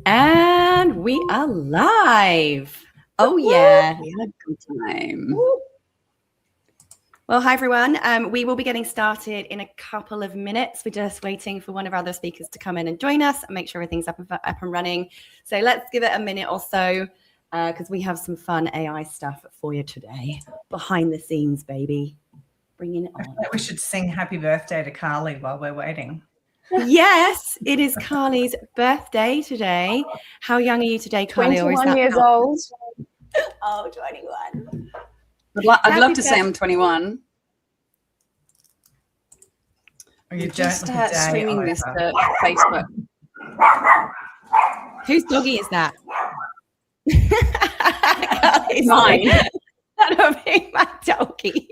And we are live. Oh, yeah. We had a good time. Well, hi, everyone. We will be getting started in a couple of minutes. We're just waiting for one of our other speakers to come in and join us and make sure everything's up and running. So let's give it a minute or so because we have some fun AI stuff for you today. Behind the scenes, baby. Bringing it on. I feel like we should sing happy birthday to Carly while we're waiting. Yes, it is Carly's birthday today. How young are you today, Carly? 21 years old. Oh, 21. I'd love to say I'm 21. You just streaming this to Facebook. Whose doggy is that? Mine. That'll be my doggy.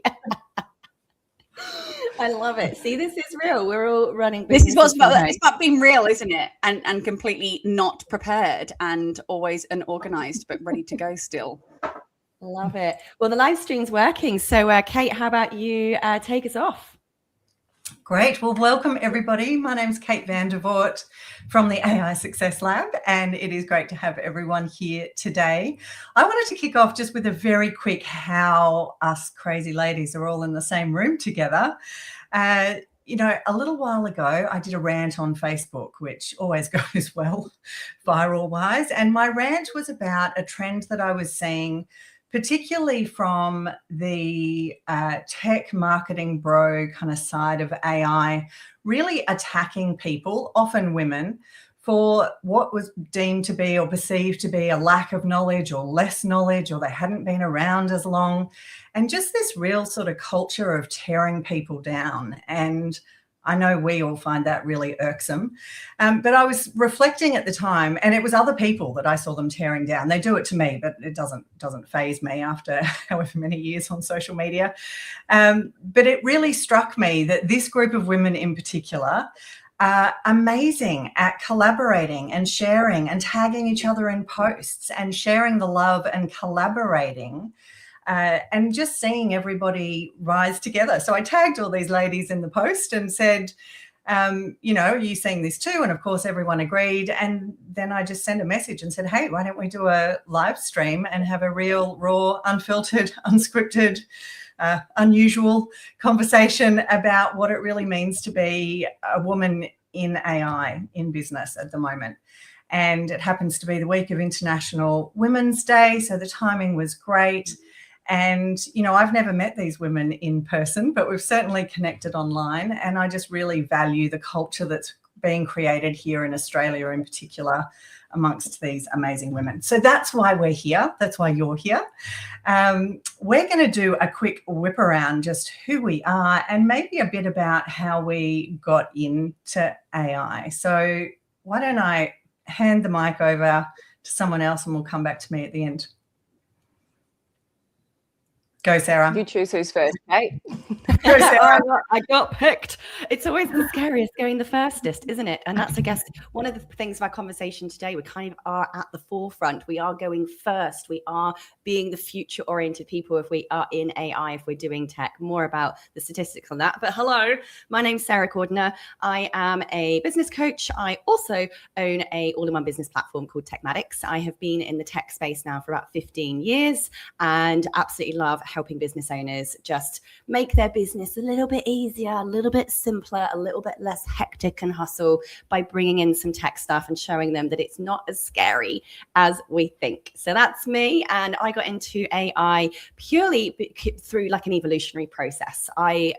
I love it. See, this is real. We're all running. This is what's about. It's about being real, isn't it? And completely not prepared and always unorganized, but ready to go still. Love it. Well, the live stream's working. So, Kate, how about you take us off? Great. Well, welcome, everybody. My name's Kate Vandervoort from the AI Success Lab, and it is great to have everyone here today. I wanted to kick off just with a very quick how us crazy ladies are all in the same room together. You know, a little while ago, I did a rant on Facebook, which always goes well viral-wise, and my rant was about a trend that I was seeing, particularly from the tech marketing bro kind of side of AI, really attacking people, often women, for what was deemed to be or perceived to be a lack of knowledge or less knowledge, or they hadn't been around as long. And just this real sort of culture of tearing people down. And I know we all find that really irksome. But I was reflecting at the time, and it was other people that I saw them tearing down. They do it to me, but it doesn't faze me after however many years on social media. But it really struck me that this group of women in particular are amazing at collaborating and sharing and tagging each other in posts and sharing the love and collaborating. And just seeing everybody rise together. So I tagged all these ladies in the post and said, you know, are you seeing this too? And of course, everyone agreed. And then I just sent a message and said, hey, why don't we do a live stream and have a real, raw, unfiltered, unscripted, unusual conversation about what it really means to be a woman in AI in business at the moment. And it happens to be the week of International Women's Day. So the timing was great. And, you know, I've never met these women in person, but we've certainly connected online. And I just really value the culture that's being created here in Australia in particular amongst these amazing women. So that's why we're here. That's why you're here. We're going to do a quick whip around just who we are and maybe a bit about how we got into AI. So why don't I hand the mic over to someone else and we'll come back to me at the end. Go, Sarah. You choose who's first, Kate. Go, Sarah. I got picked. It's always the scariest going the firstest, isn't it? And that's, I guess, one of the things of our conversation today. We kind of are at the forefront. We are going first. We are being the future-oriented people if we are in AI, if we're doing tech. More about the statistics on that. But hello, my name's Sarah Cordner. I am a business coach. I also own a all-in-one business platform called Techmatics. I have been in the tech space now for about 15 years and absolutely love helping business owners just make their business a little bit easier, a little bit simpler, a little bit less hectic and hustle by bringing in some tech stuff and showing them that it's not as scary as we think. So that's me. And I got into AI purely through like an evolutionary process. I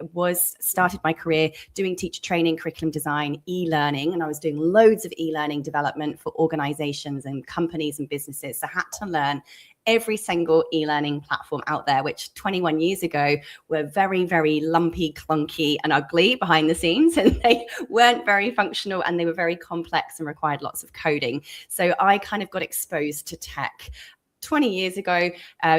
started my career doing teacher training, curriculum design, e-learning, and I was doing loads of e-learning development for organizations and companies and businesses. So I had to learn every single e-learning platform out there, which 21 years ago were very, very lumpy, clunky and ugly behind the scenes. And they weren't very functional and they were very complex and required lots of coding. So I kind of got exposed to tech 20 years ago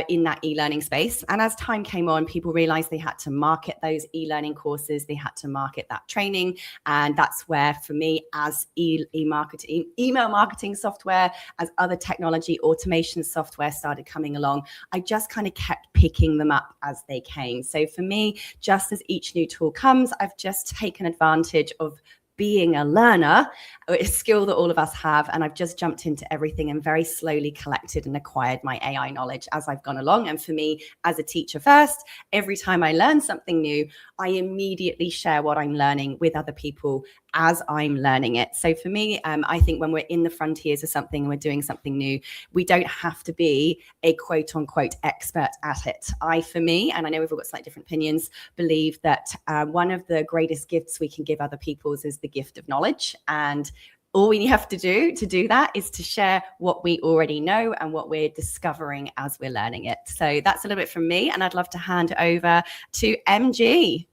in that e-learning space. And as time came on, people realized they had to market those e-learning courses. They had to market that training. And that's where, for me, as email marketing software, as other technology automation software started coming along, I just kind of kept picking them up as they came. So for me, just as each new tool comes, I've just taken advantage of being a learner, a skill that all of us have. And I've just jumped into everything and very slowly collected and acquired my AI knowledge as I've gone along. And for me, as a teacher first, every time I learn something new, I immediately share what I'm learning with other people as I'm learning it. So for me, I think when we're in the frontiers of something and we're doing something new, we don't have to be a quote unquote expert at it. For me, and I know we've all got slightly different opinions, believe that one of the greatest gifts we can give other people is the gift of knowledge. And all we have to do that is to share what we already know and what we're discovering as we're learning it. So that's a little bit from me, and I'd love to hand over to MG.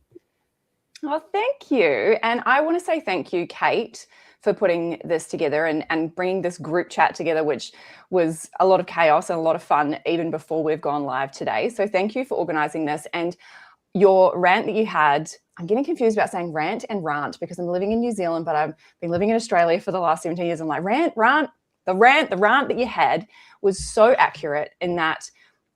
Well, thank you. And I want to say thank you, Kate, for putting this together and bringing this group chat together, which was a lot of chaos and a lot of fun even before we've gone live today. So thank you for organizing this. And your rant that you had, I'm getting confused about saying rant and rant because I'm living in New Zealand, but I've been living in Australia for the last 17 years. I'm like, rant, the rant that you had was so accurate in that,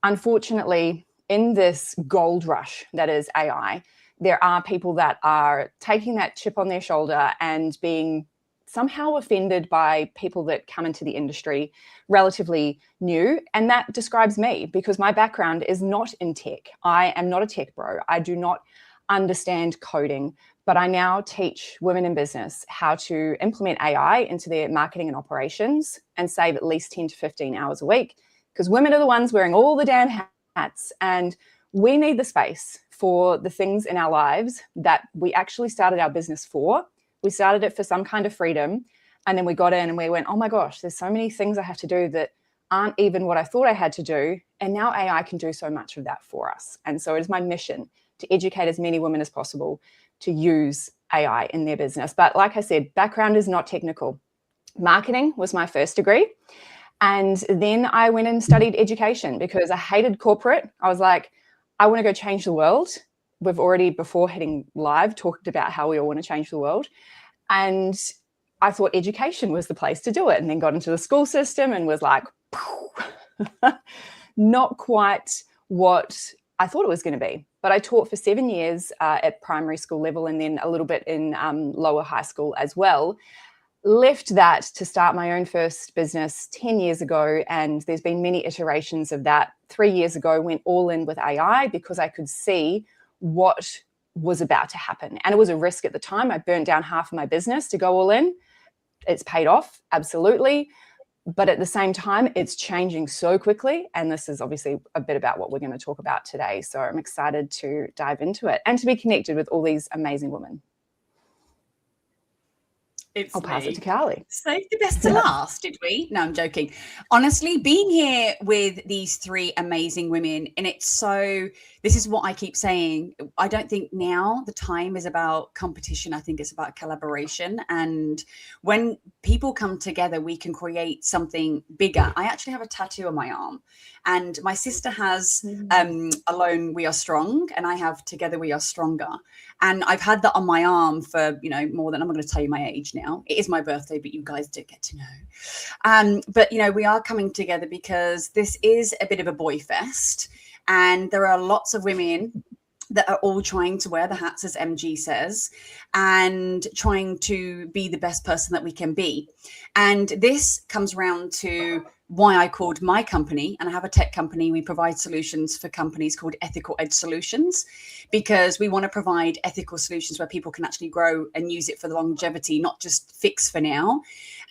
unfortunately, in this gold rush that is AI, there are people that are taking that chip on their shoulder and being somehow offended by people that come into the industry relatively new. And that describes me because my background is not in tech. I am not a tech bro. I do not understand coding, but I now teach women in business how to implement AI into their marketing and operations and save at least 10 to 15 hours a week, because women are the ones wearing all the damn hats, and we need the space for the things in our lives that we actually started our business for. We started it for some kind of freedom, and then we got in and we went, oh my gosh, there's so many things I have to do that aren't even what I thought I had to do. And now AI can do so much of that for us. And so it is my mission to educate as many women as possible to use AI in their business. But like I said, background is not technical. Marketing was my first degree. And then I went and studied education because I hated corporate. I was like, I want to go change the world. We've already, before hitting live, talked about how we all want to change the world. And I thought education was the place to do it, and then got into the school system and was like, not quite what I thought it was going to be. But I taught for 7 years at primary school level and then a little bit in lower high school as well. Left that to start my own first business 10 years ago, and there's been many iterations of that. 3 years ago, went all in with AI because I could see what was about to happen. And it was a risk at the time. I burnt down half of my business to go all in. It's paid off, absolutely. But at the same time, it's changing so quickly. And this is obviously a bit about what we're going to talk about today. So I'm excited to dive into it and to be connected with all these amazing women. I'll pass it to Carly. Saved the best to last, did we? No, I'm joking. Honestly, being here with these three amazing women, and this is what I keep saying. I don't think now the time is about competition. I think it's about collaboration. And when people come together, we can create something bigger. I actually have a tattoo on my arm, and my sister has Alone We Are Strong, and I have Together We Are Stronger. And I've had that on my arm for, more than, I'm not going to tell you my age now. It is my birthday, but you guys do get to know. But, we are coming together because this is a bit of a boy fest. And there are lots of women that are all trying to wear the hats, as MG says, and trying to be the best person that we can be. And this comes round to why I called my company, and I have a tech company. We provide solutions for companies called Ethical Edge Solutions, because we want to provide ethical solutions where people can actually grow and use it for the longevity, not just fix for now.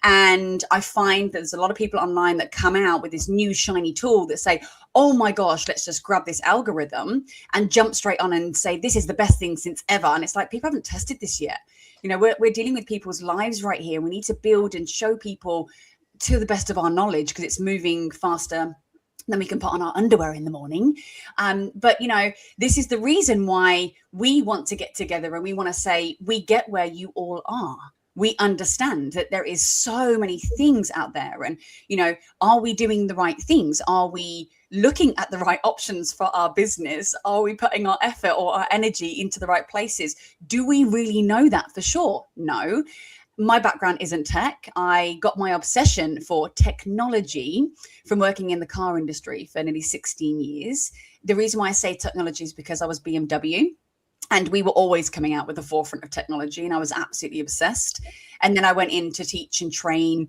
And I find there's a lot of people online that come out with this new shiny tool that say, oh my gosh, let's just grab this algorithm and jump straight on and say, this is the best thing since ever. And it's like, people haven't tested this yet. We're dealing with people's lives right here. We need to build and show people to the best of our knowledge, because it's moving faster than we can put on our underwear in the morning. But this is the reason why we want to get together, and we want to say, we get where you all are. We understand that there is so many things out there, and, are we doing the right things? Are we looking at the right options for our business? Are we putting our effort or our energy into the right places? Do we really know that for sure? No. My background isn't tech. I got my obsession for technology from working in the car industry for nearly 16 years. The reason why I say technology is because I was BMW. And we were always coming out with the forefront of technology, and I was absolutely obsessed. And then I went in to teach and train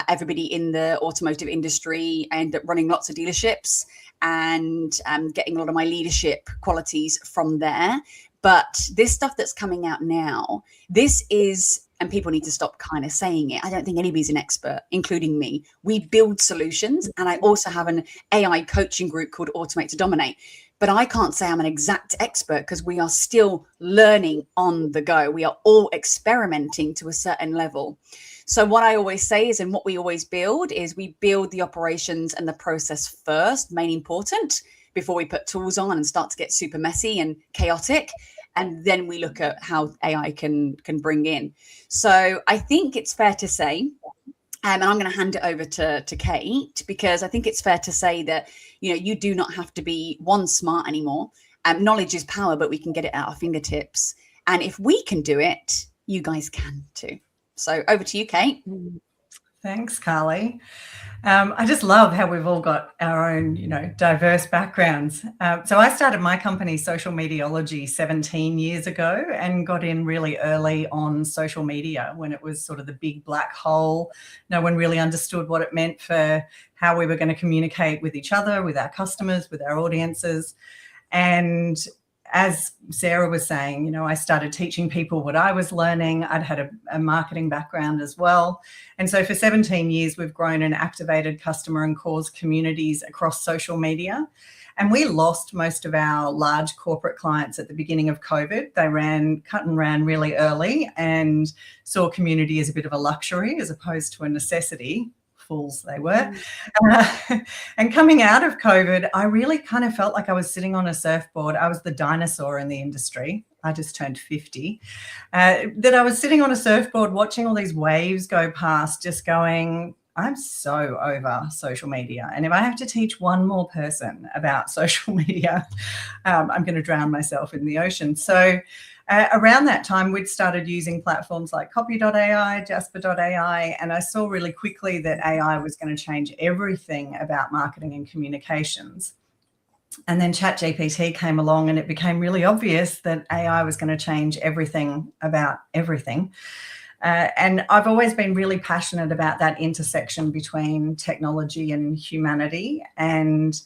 everybody in the automotive industry. I ended up running lots of dealerships and getting a lot of my leadership qualities from there. But this stuff that's coming out now, this is, and people need to stop kind of saying it, I don't think anybody's an expert, including me. We build solutions, and I also have an AI coaching group called Automate to Dominate. But I can't say I'm an exact expert because we are still learning on the go. We are all experimenting to a certain level. So what I always say is, and what we always build is, we build the operations and the process first, main important, before we put tools on and start to get super messy and chaotic. And then we look at how AI can bring in. So I think it's fair to say, and I'm going to hand it over to Kate, because I think it's fair to say that, you know, you do not have to be smart anymore. Knowledge is power, but we can get it at our fingertips. And if we can do it, you guys can too. So over to you, Kate. Thanks, Carly. I just love how we've all got our own, you know, diverse backgrounds. So I started my company, Social Mediology, 17 years ago, and got in really early on social media when it was sort of the big black hole. No one really understood what it meant for how we were going to communicate with each other, with our customers, with our audiences. And as Sarah was saying, you know, I started teaching people what I was learning. I'd had a marketing background as well. And so for 17 years, we've grown and activated customer and cause communities across social media. And we lost most of our large corporate clients at the beginning of COVID. They cut and ran really early and saw community as a bit of a luxury as opposed to a necessity. Fools they were. And coming out of COVID, I really kind of felt like I was sitting on a surfboard. I was the dinosaur in the industry. I just turned 50. That I was sitting on a surfboard watching all these waves go past, just going, I'm so over social media. And if I have to teach one more person about social media, I'm going to drown myself in the ocean. So around that time, we'd started using platforms like Copy.ai, Jasper.ai, and I saw really quickly that AI was going to change everything about marketing and communications. And then ChatGPT came along, and it became really obvious that AI was going to change everything about everything. And I've always been really passionate about that intersection between technology and humanity. And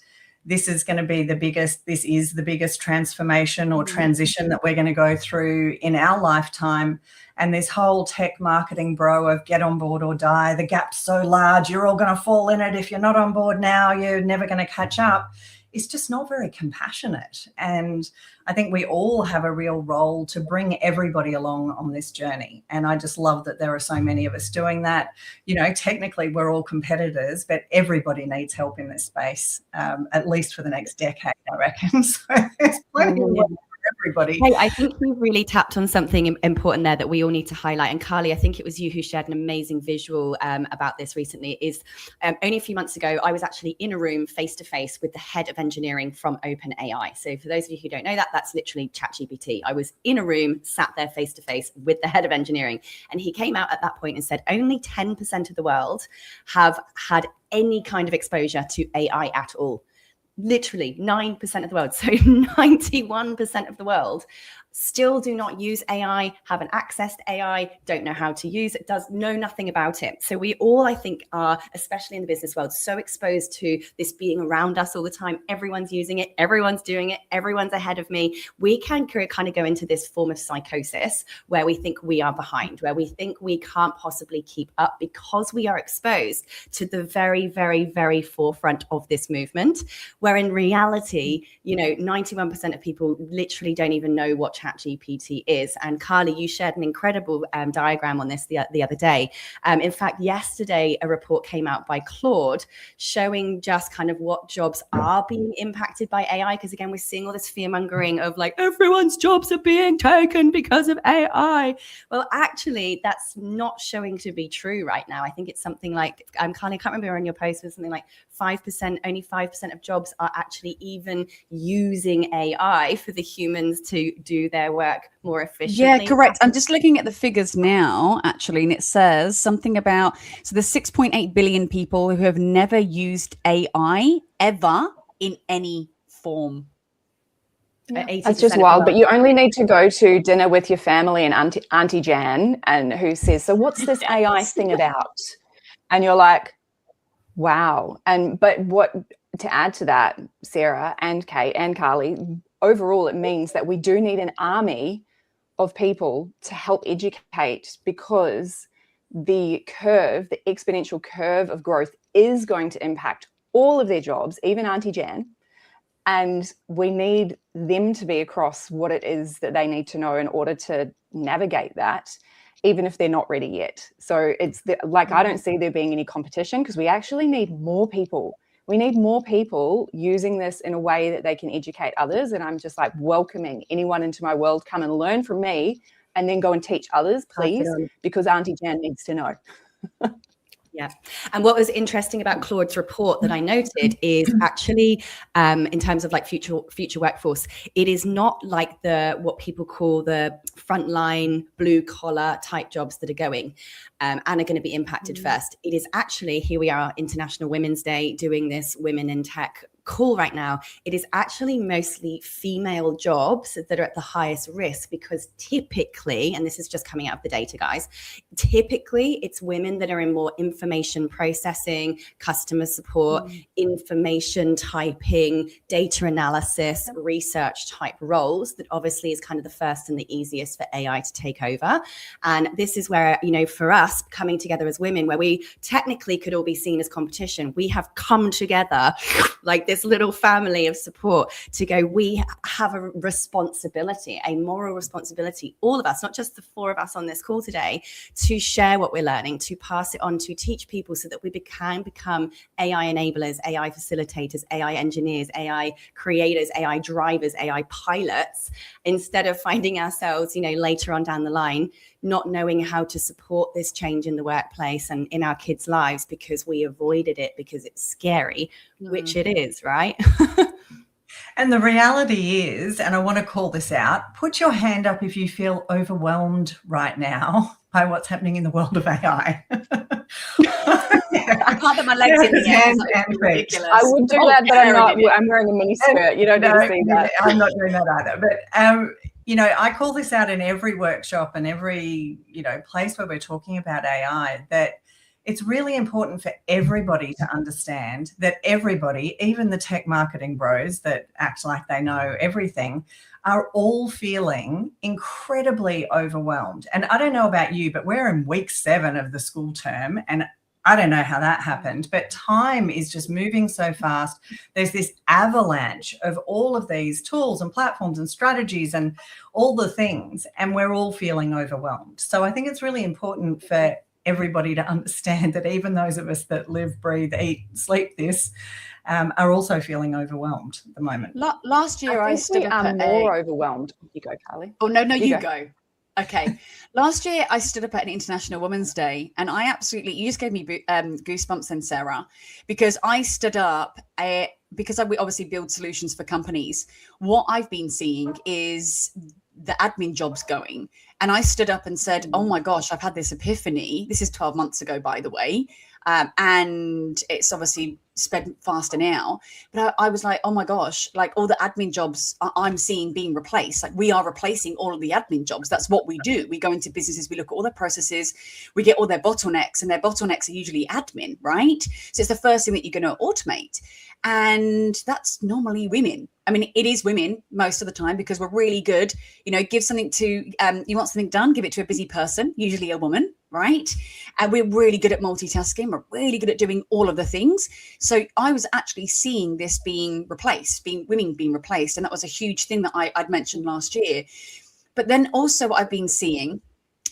this is going to be the biggest transformation or transition that we're going to go through in our lifetime. And this whole tech marketing of get on board or die, the gap's so large, you're all going to fall in it. If you're not on board now, you're never going to catch up. It's just not very compassionate. And I think we all have a real role to bring everybody along on this journey. And I just love that there are so many of us doing that. You know, technically we're all competitors, but everybody needs help in this space, at least for the next decade, I reckon. So there's plenty of work for everybody. Hey, I think you really tapped on something important there that we all need to highlight. And Carly, I think it was you who shared an amazing visual about this recently. Is only a few months ago, I was actually in a room face to face with the head of engineering from OpenAI. So for those of you who don't know that, that's literally ChatGPT. I was in a room, sat there face to face with the head of engineering. And he came out at that point and said, only 10% of the world have had any kind of exposure to AI at all. Literally 9% of the world. So 91% of the world still do not use AI, haven't accessed AI, don't know how to use it, know nothing about it. So we all, I think, are, especially in the business world, so exposed to this being around us all the time. Everyone's using it, everyone's doing it, everyone's ahead of me. We can kind of go into this form of psychosis where we think we are behind, where we think we can't possibly keep up because we are exposed to the very, very, very forefront of this movement, where in reality, you know, 91% of people literally don't even know what ChatGPT is. And Carly, you shared an incredible diagram on this the other day. In fact, yesterday, a report came out by Claude showing just kind of what jobs are being impacted by AI. Because again, we're seeing all this fear mongering of like, everyone's jobs are being taken because of AI. Well, actually, that's not showing to be true right now. I think it's something like, Carly, I can't remember on your post, was something like 5%, only 5% of jobs are actually even using AI for the humans to do their work more efficiently. Yeah, correct. I'm just looking at the figures now, actually, and it says something about, so there's 6.8 billion people who have never used AI ever in any form. That's just wild. But you only need to go to dinner with your family and Auntie Jan, and who says, so what's this AI thing about? And you're like, wow. But what to add to that, Sarah and Kate and Carly, overall, it means that we do need an army of people to help educate, because the exponential curve of growth is going to impact all of their jobs, even Auntie Jan. And we need them to be across what it is that they need to know in order to navigate that, even if they're not ready yet. So it's I don't see there being any competition, because we actually need more people. We need more people using this in a way that they can educate others. And I'm just like welcoming anyone into my world, come and learn from me, and then go and teach others, please, because Auntie Jan needs to know. Yeah. And what was interesting about Claude's report that I noted is actually in terms of like future workforce, it is not like what people call the frontline blue collar type jobs that are going and are going to be impacted first. It is actually, here we are, International Women's Day, doing this Women in Tech call right now. It is actually mostly female jobs that are at the highest risk, because typically, and this is just coming out of the data, guys, typically it's women that are in more information processing, customer support, information typing, data analysis, research type roles that obviously is kind of the first and the easiest for AI to take over. And this is where, for us coming together as women, where we technically could all be seen as competition, we have come together like this little family of support to go, we have a responsibility, a moral responsibility, all of us, not just the four of us on this call today, to share what we're learning, to pass it on, to teach people so that we can become AI enablers, AI facilitators, AI engineers, AI creators, AI drivers, AI pilots, instead of finding ourselves, later on down the line, not knowing how to support this change in the workplace and in our kids' lives because we avoided it because it's scary, which it is, right? And the reality is, and I want to call this out, put your hand up if you feel overwhelmed right now by what's happening in the world of AI. I can't put my legs in the air. Ridiculous. I would do that, but I'm wearing a mini skirt. You don't need to see that. I'm not doing that either. But I call this out in every workshop and every, place where we're talking about AI, that it's really important for everybody to understand that everybody, even the tech marketing bros that act like they know everything, are all feeling incredibly overwhelmed. And I don't know about you, but we're in week 7 of the school term, and I don't know how that happened, but time is just moving so fast. There's this avalanche of all of these tools and platforms and strategies and all the things, and we're all feeling overwhelmed. So I think it's really important for everybody to understand that even those of us that live, breathe, eat, sleep this are also feeling overwhelmed at the moment. Last year I stood up at more overwhelmed. You go, Carly. Oh, no, you go. Okay. Last year I stood up at an International Women's Day, and I absolutely, you just gave me goosebumps then, Sarah, because I stood up because we obviously build solutions for companies. What I've been seeing is the admin jobs going. And I stood up and said, oh my gosh, I've had this epiphany. This is 12 months ago, by the way. And it's obviously sped faster now. But I was like, oh my gosh, like all the admin jobs I'm seeing being replaced. Like we are replacing all of the admin jobs. That's what we do. We go into businesses, we look at all their processes, we get all their bottlenecks, and their bottlenecks are usually admin, right? So it's the first thing that you're going to automate. And that's normally women. I mean, it is women most of the time because we're really good. Give something to, you want something done, give it to a busy person, usually a woman, right? And we're really good at multitasking. We're really good at doing all of the things. So I was actually seeing this being replaced, women being replaced. And that was a huge thing that I'd mentioned last year. But then also what I've been seeing,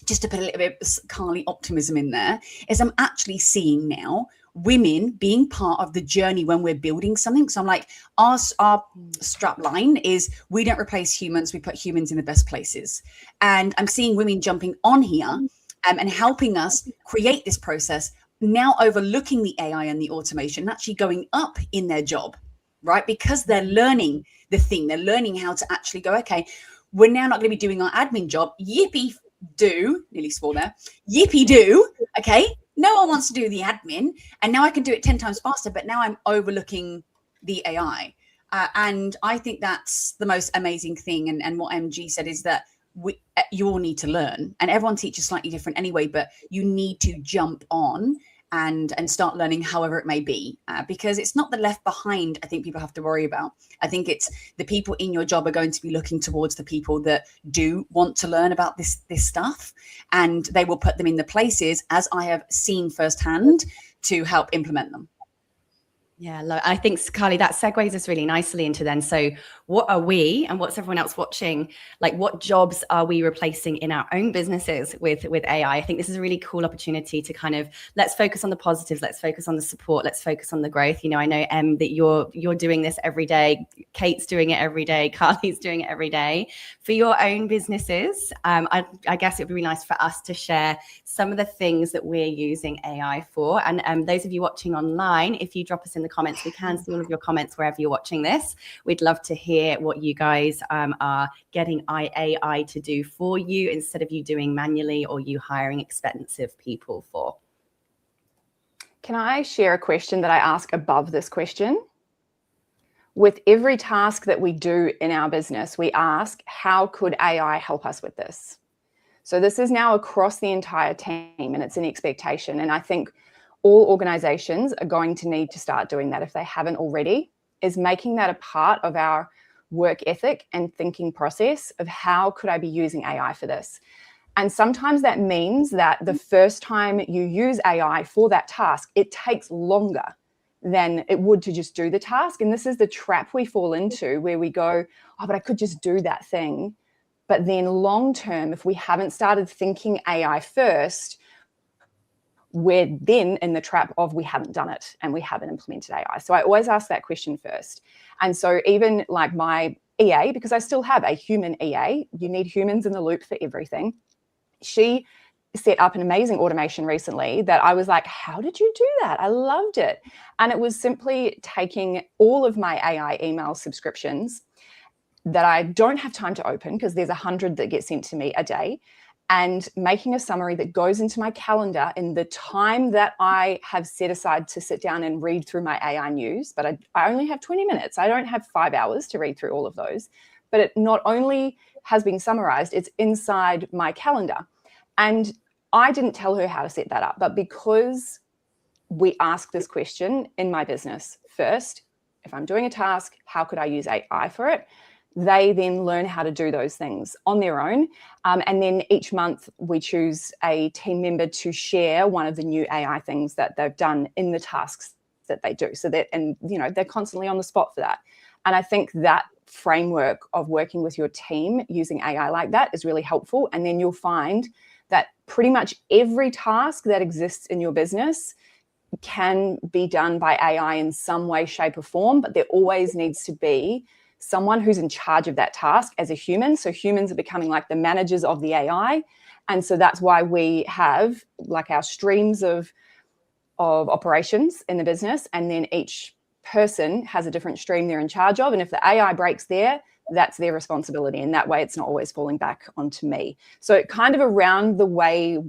just to put a little bit of Carly optimism in there, is I'm actually seeing now women being part of the journey when we're building something. So I'm like, our strap line is, we don't replace humans, we put humans in the best places. And I'm seeing women jumping on here and helping us create this process, now overlooking the AI and the automation, actually going up in their job, right? Because they're learning the thing, they're learning how to actually go, okay, we're now not going to be doing our admin job. Yippee do, nearly swore there, yippee do, okay? No one wants to do the admin, and now I can do it 10 times faster, but now I'm overlooking the AI. And I think that's the most amazing thing. And what MG said is that you all need to learn, and everyone teaches slightly different anyway, but you need to jump on and start learning however it may be, because it's not the left behind I think people have to worry about. I think it's the people in your job are going to be looking towards the people that do want to learn about this stuff, and they will put them in the places, as I have seen firsthand, to help implement them. Yeah, I think, Carly, that segues us really nicely into then. So what are we, and what's everyone else watching, like what jobs are we replacing in our own businesses with AI? I think this is a really cool opportunity to kind of, let's focus on the positives, let's focus on the support, let's focus on the growth. You know, I know, Em, that you're doing this every day. Kate's doing it every day. Carly's doing it every day. For your own businesses, I guess it would be really nice for us to share some of the things that we're using AI for. And those of you watching online, if you drop us in the comments, we can see all of your comments wherever you're watching this. We'd love to hear what you guys are getting AI to do for you instead of you doing manually or you hiring expensive people for. Can I share a question that I ask above this question? With every task that we do in our business, we ask, how could AI help us with this? So this is now across the entire team, and it's an expectation. And I think all organizations are going to need to start doing that if they haven't already, is making that a part of our work ethic and thinking process of how could I be using AI for this? And sometimes that means that the first time you use AI for that task, it takes longer than it would to just do the task. And this is the trap we fall into, where we go, oh, but I could just do that thing. But then long term, if we haven't started thinking AI first, we're then in the trap of we haven't done it and we haven't implemented AI. So I always ask that question first. And so even like my EA, because I still have a human EA, you need humans in the loop for everything. She set up an amazing automation recently that I was like, how did you do that? I loved it. And it was simply taking all of my AI email subscriptions that I don't have time to open, because there's 100 that get sent to me a day, and making a summary that goes into my calendar in the time that I have set aside to sit down and read through my AI news. But I only have 20 minutes. I don't have 5 hours to read through all of those. But it not only has been summarized, it's inside my calendar. And I didn't tell her how to set that up, but because we ask this question in my business first, if I'm doing a task, how could I use AI for it? They then learn how to do those things on their own. And then each month we choose a team member to share one of the new AI things that they've done in the tasks that they do. So that, and you know, they're constantly on the spot for that. And I think that framework of working with your team using AI like that is really helpful. And then you'll find that pretty much every task that exists in your business can be done by AI in some way, shape, or form, but there always needs to be someone who's in charge of that task as a human. So humans are becoming like the managers of the AI. And so that's why we have like our streams of operations in the business. And then each person has a different stream they're in charge of. And if the AI breaks there, that's their responsibility. And that way it's not always falling back onto me. So kind of around the way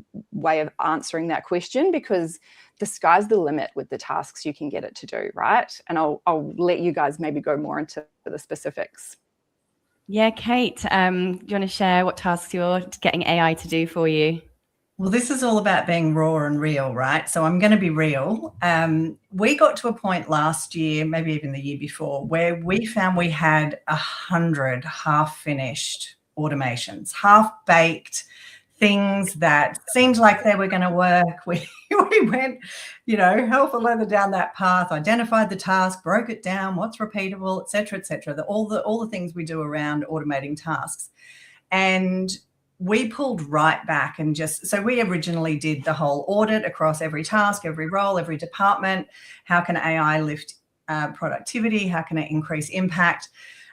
of answering that question, because the sky's the limit with the tasks you can get it to do, right? And I'll let you guys maybe go more into the specifics. Yeah, Kate, do you want to share what tasks you're getting AI to do for you? Well, this is all about being raw and real, right? So I'm going to be real. We got to a point last year, maybe even the year before, where we found we had 100 half-finished automations, half-baked things that seemed like they were going to work. We went, you know, hell for leather down that path, identified the task, broke it down, what's repeatable, et cetera, all the things we do around automating tasks. And we pulled right back and so we originally did the whole audit across every task, every role, every department. How can AI lift productivity? How can it increase impact?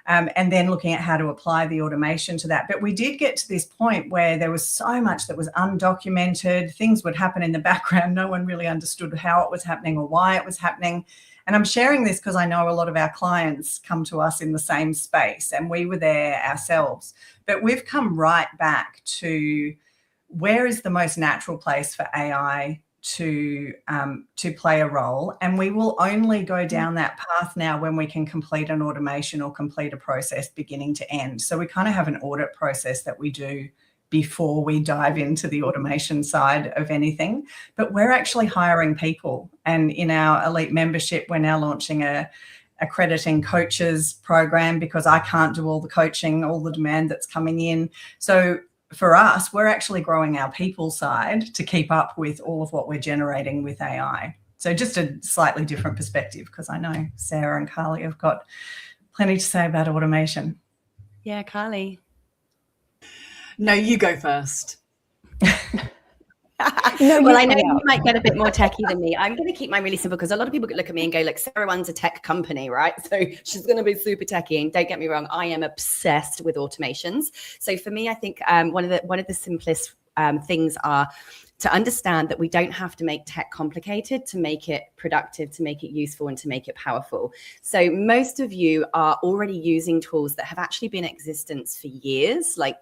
And then looking at how to apply the automation to that. But we did get to this point where there was so much that was undocumented. Things would happen in the background. No one really understood how it was happening or why it was happening. And I'm sharing this because I know a lot of our clients come to us in the same space, and we were there ourselves. But we've come right back to where is the most natural place for AI to play a role, and we will only go down that path now when we can complete an automation or complete a process beginning to end. So we kind of have an audit process that we do before we dive into the automation side of anything. But we're actually hiring people, and in our elite membership we're now launching a accrediting coaches program, because I can't do all the coaching, all the demand that's coming in. So for us, we're actually growing our people side to keep up with all of what we're generating with AI. So just a slightly different perspective, because I know Sarah and Carly have got plenty to say about automation. Yeah, Carly. No, you go first. No, well, I know you might get a bit more techie than me. I'm going to keep mine really simple, because a lot of people look at me and go, like, Sarah runs a tech company, right? So she's going to be super techie. And don't get me wrong, I am obsessed with automations. So for me, I think one of the simplest things are to understand that we don't have to make tech complicated to make it productive, to make it useful, and to make it powerful. So most of you are already using tools that have actually been in existence for years, like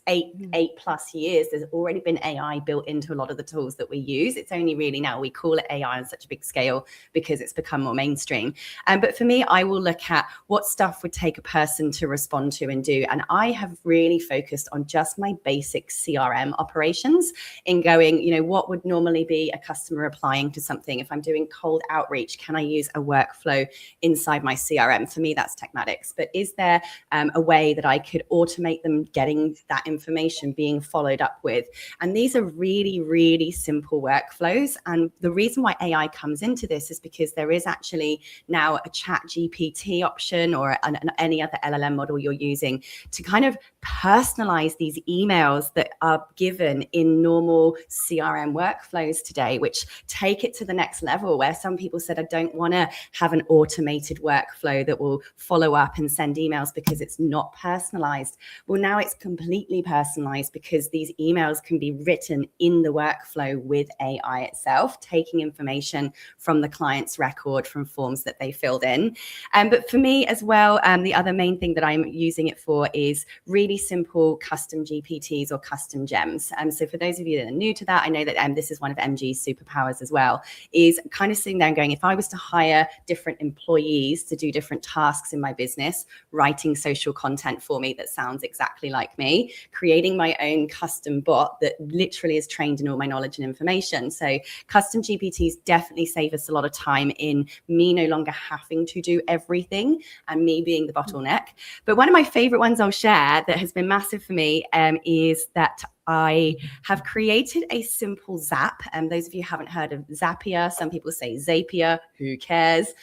8+ years. There's already been AI built into a lot of the tools that we use. It's only really now we call it AI on such a big scale because it's become more mainstream. But for me, I will look at what stuff would take a person to respond to and do. And I have really focused on just my basic CRM operations in going, you know, what would normally be a customer applying to something? If I'm doing cold outreach, can I use a workflow inside my CRM? For me, that's Techmatics. But is there a way that I could automate them getting that information being followed up with? And these are really, really simple workflows. And the reason why AI comes into this is because there is actually now a chat GPT option, or any other LLM model you're using, to kind of personalize these emails that are given in normal CRM workflows today, which take it to the next level, where some people said, I don't want to have an automated workflow that will follow up and send emails because it's not personalized. Well, now it's completely personalized, because these emails can be written in the workflow with AI itself, taking information from the client's record, from forms that they filled in. But for me as well, the other main thing that I'm using it for is really simple custom GPTs or custom gems. So for those of you that are new to that, I know that this is one of MG's superpowers as well, is kind of sitting there and going, if I was to hire different employees to do different tasks in my business, writing social content for me that sounds exactly like me, creating my own custom bot that literally is trained in all my knowledge and information. So custom GPTs definitely save us a lot of time in me no longer having to do everything and me being the bottleneck. But one of my favorite ones I'll share that has been massive for me is that I have created a simple Zap. Those of you who haven't heard of Zapier, some people say Zapier, who cares?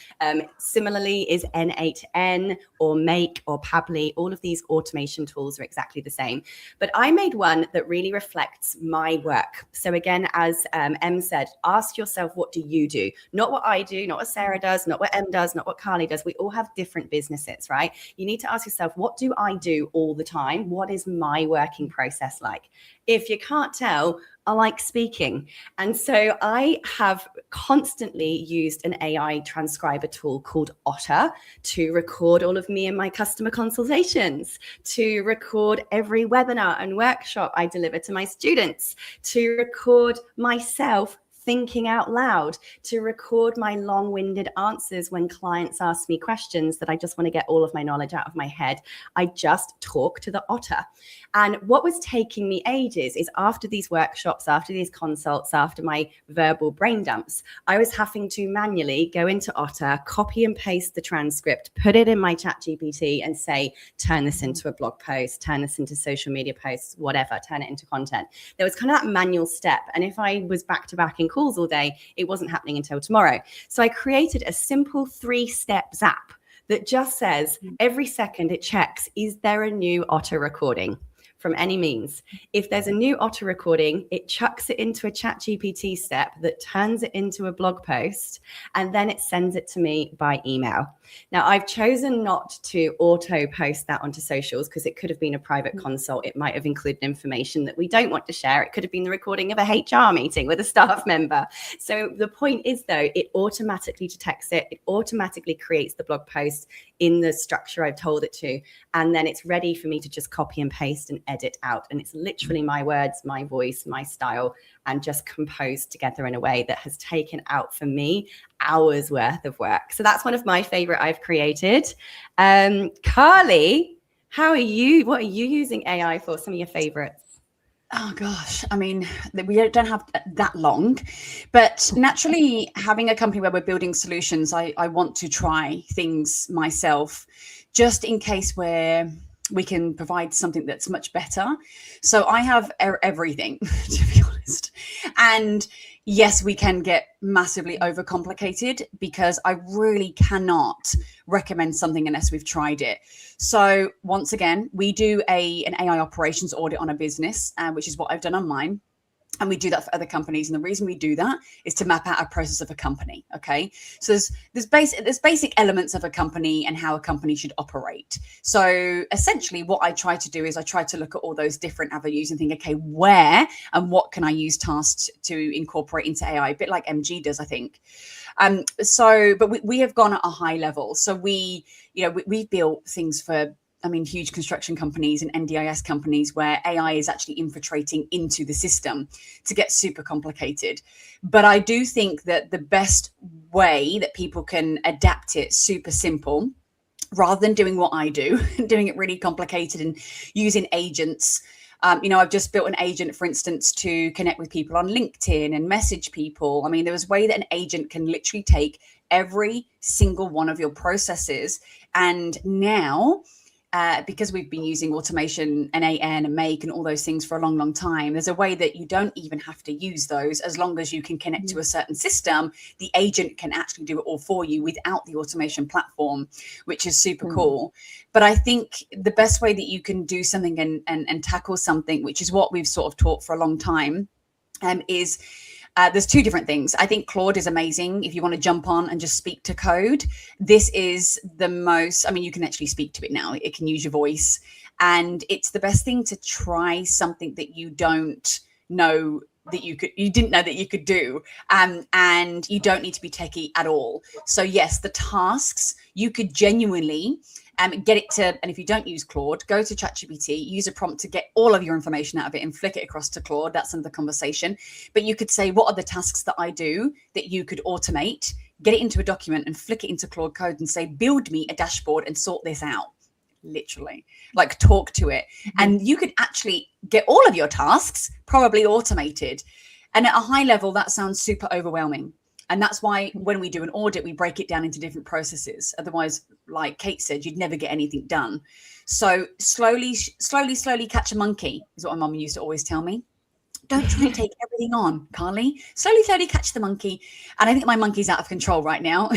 Similarly is N8N or Make or Pabbly. All of these automation tools are exactly the same. But I made one that really reflects my work. So again, as Em said, ask yourself, what do you do? Not what I do, not what Sarah does, not what Em does, not what Carly does. We all have different businesses, right? You need to ask yourself, what do I do all the time? What is my working process like? If you can't tell, I like speaking. And so I have constantly used an AI transcriber tool called Otter to record all of me and my customer consultations, to record every webinar and workshop I deliver to my students, to record myself thinking out loud, to record my long-winded answers when clients ask me questions that I just want to get all of my knowledge out of my head. I just talk to the Otter. And what was taking me ages is, after these workshops, after these consults, after my verbal brain dumps, I was having to manually go into Otter, copy and paste the transcript, put it in my chat GPT and say, turn this into a blog post, turn this into social media posts, whatever, turn it into content. There was kind of that manual step. And if I was back to back in calls all day, it wasn't happening until tomorrow. So I created a simple 3-step Zap that just says every second it checks, is there a new Otter recording from any means? If there's a new Otter recording, it chucks it into a chat GPT step that turns it into a blog post, and then it sends it to me by email. Now, I've chosen not to auto post that onto socials because it could have been a private consult. It might have included information that we don't want to share. It could have been the recording of a HR meeting with a staff member. So the point is, though, it automatically detects it. It automatically creates the blog post in the structure I've told it to. And then it's ready for me to just copy and paste and edit out. And it's literally my words, my voice, my style, and just composed together in a way that has taken out for me hours worth of work. So that's one of my favorite I've created. Carly, how are you? What are you using AI for? Some of your favorites? Oh gosh, I mean, we don't have that long, but naturally having a company where we're building solutions, I want to try things myself just in case we can provide something that's much better. So I have everything, to be honest. And yes, we can get massively overcomplicated because I really cannot recommend something unless we've tried it. So once again, we do an AI operations audit on a business, which is what I've done on mine. And we do that for other companies. And the reason we do that is to map out a process of a company. Okay. So there's basic elements of a company and how a company should operate. So essentially what I try to do is I try to look at all those different avenues and think, okay, where and what can I use tasks to incorporate into AI? A bit like MG does, I think. But we have gone at a high level. So we've built things for, huge construction companies and NDIS companies where AI is actually infiltrating into the system to get super complicated. But I do think that the best way that people can adapt it super simple, rather than doing what I do, doing it really complicated and using agents. I've just built an agent, for instance, to connect with people on LinkedIn and message people. There was a way that an agent can literally take every single one of your processes. And now, because we've been using automation and AN and Make and all those things for a long, long time, there's a way that you don't even have to use those. As long as you can connect to a certain system, the agent can actually do it all for you without the automation platform, which is super cool. But I think the best way that you can do something and tackle something, which is what we've sort of taught for a long time, is there's two different things. I think Claude is amazing if you want to jump on and just speak to code. This is the most, you can actually speak to it now. It can use your voice. And it's the best thing to try something that you don't know that you didn't know that you could do. And you don't need to be techie at all. So yes, the tasks, you could genuinely get it to, and if you don't use Claude, go to ChatGPT, use a prompt to get all of your information out of it and flick it across to Claude. That's another conversation. But you could say, what are the tasks that I do that you could automate, get it into a document and flick it into Claude Code and say, build me a dashboard and sort this out. Literally, like talk to it. And you could actually get all of your tasks probably automated. And at a high level, that sounds super overwhelming. And that's why when we do an audit, we break it down into different processes. Otherwise, like Kate said, you'd never get anything done. So slowly catch a monkey is what my mum used to always tell me. Don't try and take everything on, Carly. Slowly catch the monkey. And I think my monkey's out of control right now,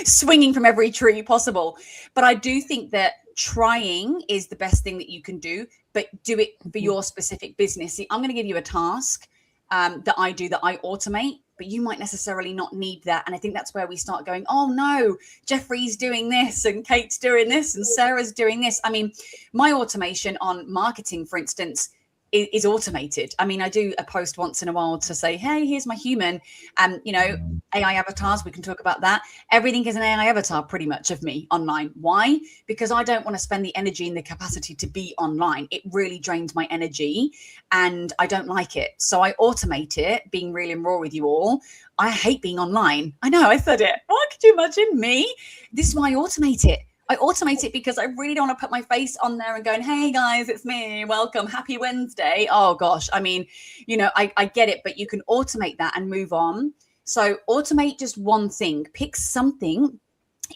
swinging from every tree possible. But I do think that trying is the best thing that you can do, but do it for your specific business. See, I'm going to give you a task that I do that I automate, but you might necessarily not need that. And I think that's where we start going, oh no, Jeffrey's doing this and Kate's doing this and Sarah's doing this. My automation on marketing, for instance, is automated. I do a post once in a while to say, hey, here's my human. AI avatars, we can talk about that. Everything is an AI avatar pretty much of me online. Why? Because I don't want to spend the energy and the capacity to be online. It really drains my energy and I don't like it. So I automate it, being real and raw with you all. I hate being online. I know, I said it. What, could you imagine me? This is why I automate it. I automate it because I really don't want to put my face on there and going, hey guys, it's me. Welcome. Happy Wednesday. Oh gosh. I get it, but you can automate that and move on. So automate just one thing, pick something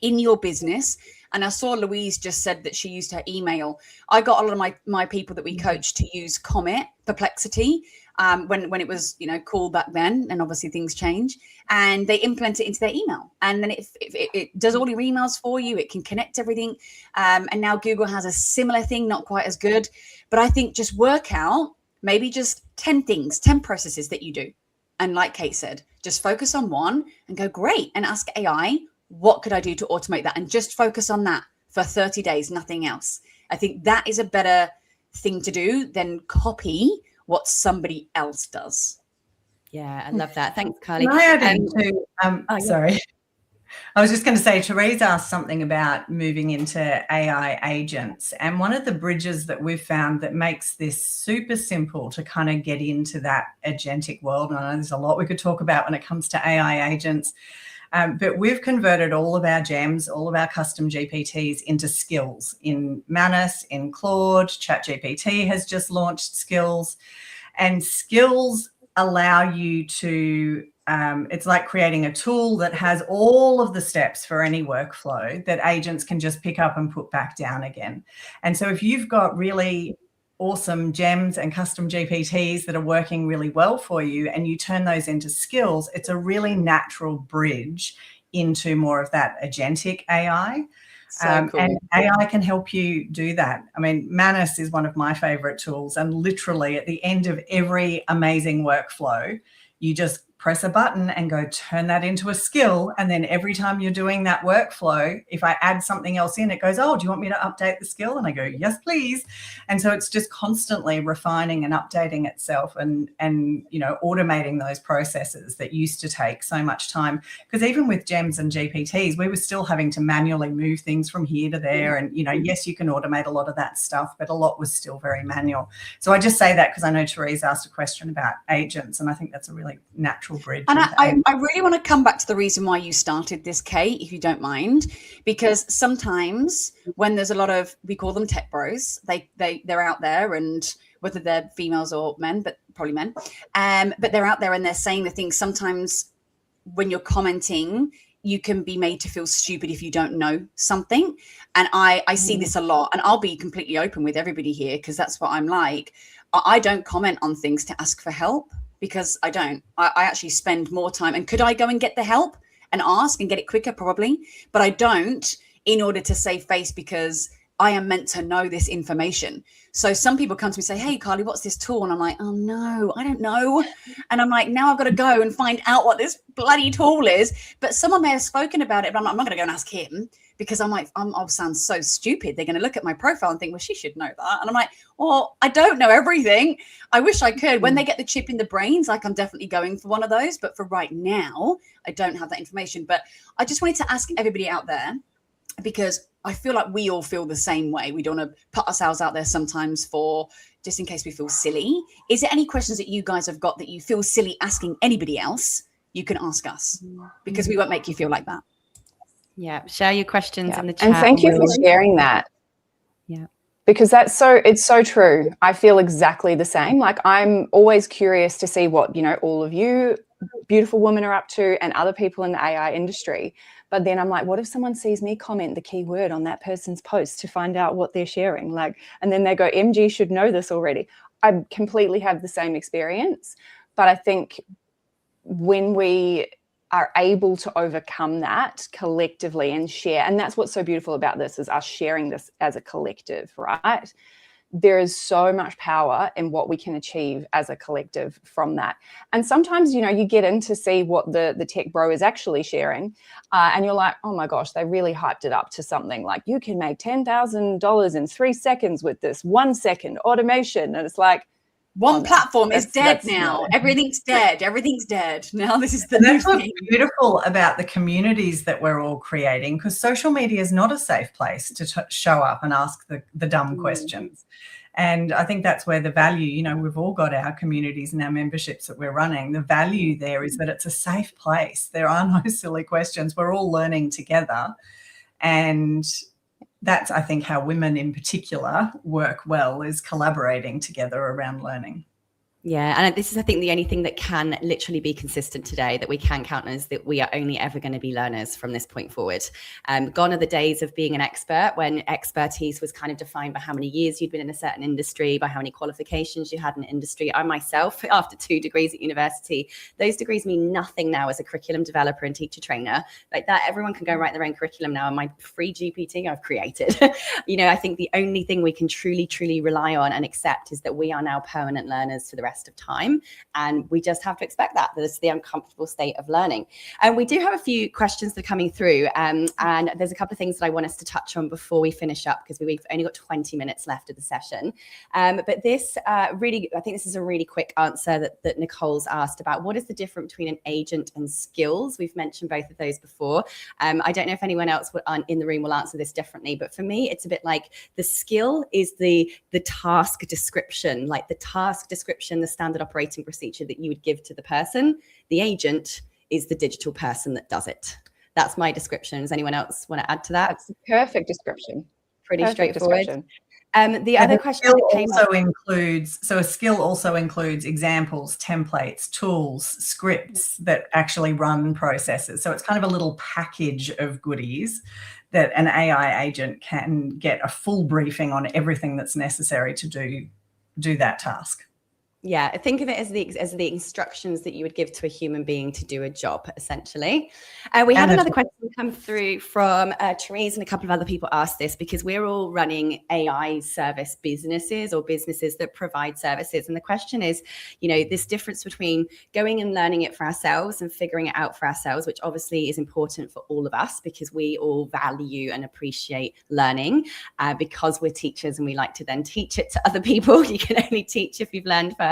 in your business. And I saw Louise just said that she used her email. I got a lot of my people that we coach to use Comet, Perplexity, when it was, cool back then, and obviously things change, and they implement it into their email. And then it does all your emails for you. It can connect everything. And now Google has a similar thing, not quite as good. But I think just work out maybe just 10 things, 10 processes that you do. And like Kate said, just focus on one and go, great. And ask AI, what could I do to automate that? And just focus on that for 30 days, nothing else. I think that is a better thing to do than copy what somebody else does. Yeah, I love that. Thanks, Carly. Can I add in too? Sorry. I was just going to say, Therese asked something about moving into AI agents. And one of the bridges that we've found that makes this super simple to kind of get into that agentic world, and I know there's a lot we could talk about when it comes to AI agents, but we've converted all of our gems, all of our custom GPTs into skills in Manus, in Claude. ChatGPT has just launched skills, and skills allow you to it's like creating a tool that has all of the steps for any workflow that agents can just pick up and put back down again. And so if you've got really awesome gems and custom GPTs that are working really well for you and you turn those into skills, it's a really natural bridge into more of that agentic AI. So cool. And AI can help you do that. I mean, Manus is one of my favorite tools, and literally at the end of every amazing workflow, you just press a button and go turn that into a skill. And then every time you're doing that workflow, if I add something else in, it goes, oh, do you want me to update the skill? And I go, yes, please. And so it's just constantly refining and updating itself and you know, automating those processes that used to take so much time. Because even with gems and GPTs, we were still having to manually move things from here to there. And, you know, yes, you can automate a lot of that stuff, but a lot was still very manual. So I just say that because I know Therese asked a question about agents, and I think that's a really natural bridge. And I really want to come back to the reason why you started this, Kate, if you don't mind, because sometimes when there's a lot of, we call them tech bros, they're out there, and whether they're females or men, but probably men, but they're out there and they're saying the things. Sometimes when you're commenting, you can be made to feel stupid if you don't know something. And I see this a lot, and I'll be completely open with everybody here because that's what I'm like. I don't comment on things to ask for help, because I don't. I actually spend more time. And could I go and get the help and ask and get it quicker? Probably. But I don't, in order to save face, because I am meant to know this information. So some people come to me and say, hey, Carly, what's this tool? And I'm like, oh, no, I don't know. And I'm like, now I've got to go and find out what this bloody tool is. But someone may have spoken about it, but I'm not going to go and ask him, because I'm like, I'll sound so stupid. They're going to look at my profile and think, well, she should know that. And I'm like, well, I don't know everything. I wish I could. When they get the chip in the brains, like, I'm definitely going for one of those. But for right now, I don't have that information. But I just wanted to ask everybody out there, because I feel like we all feel the same way. We don't want to put ourselves out there sometimes for just in case we feel silly. Is there any questions that you guys have got that you feel silly asking anybody else? You can ask us, because we won't make you feel like that. Yeah. Share your questions in the chat. And thank you for sharing that. Yeah. Because it's so true. I feel exactly the same. Like, I'm always curious to see what, you know, all of you beautiful women are up to and other people in the AI industry. But then I'm like, what if someone sees me comment the keyword on that person's post to find out what they're sharing? Like, and then they go, MG should know this already. I completely have the same experience. But I think when we are able to overcome that collectively and share, and that's what's so beautiful about this, is us sharing this as a collective, right? There is so much power in what we can achieve as a collective from that. And sometimes, you know, you get in to see what the tech bro is actually sharing, and you're like, oh my gosh, they really hyped it up to something like, you can make $10,000 in 3 seconds with this 1 second automation. And it's like, one platform is dead now. Everything's dead. Everything's dead. Now this is the new That's what's thing. beautiful about the communities that we're all creating, because social media is not a safe place to show up and ask the dumb questions. And I think that's where the value, you know, we've all got our communities and our memberships that we're running. The value there is that it's a safe place. There are no silly questions. We're all learning together. And that's, I think, how women in particular work well, is collaborating together around learning. Yeah, and this is, I think, the only thing that can literally be consistent today that we can count on, is that we are only ever going to be learners from this point forward. Gone are the days of being an expert, when expertise was kind of defined by how many years you'd been in a certain industry, by how many qualifications you had in industry. I myself, after 2 degrees at university, those degrees mean nothing now as a curriculum developer and teacher trainer. Like that, everyone can go write their own curriculum now, and my free GPT I've created. You know, I think the only thing we can truly, truly rely on and accept is that we are now permanent learners for the rest rest of time. And we just have to expect that. That's the uncomfortable state of learning. And we do have a few questions that are coming through. And there's a couple of things that I want us to touch on before we finish up, because we've only got 20 minutes left of the session. But this really, I think this is a really quick answer that Nicole's asked about. What is the difference between an agent and skills? We've mentioned both of those before. I don't know if anyone else in the room will answer this differently, but for me, it's a bit like the skill is the task description, like the task description, the standard operating procedure that you would give to the person. The agent is the digital person that does it. That's my description. Does anyone else want to add to that? That's a perfect description. Pretty Perfect straightforward. description. The other question that came up, a skill also includes examples, templates, tools, scripts that actually run processes. So it's kind of a little package of goodies that an AI agent can get a full briefing on everything that's necessary to do that task. Yeah, think of it as the instructions that you would give to a human being to do a job, essentially. We had another question come through from Therese, and a couple of other people asked this because we're all running AI service businesses or businesses that provide services. And the question is, this difference between going and learning it for ourselves and figuring it out for ourselves, which obviously is important for all of us because we all value and appreciate learning because we're teachers and we like to then teach it to other people. You can only teach if you've learned first.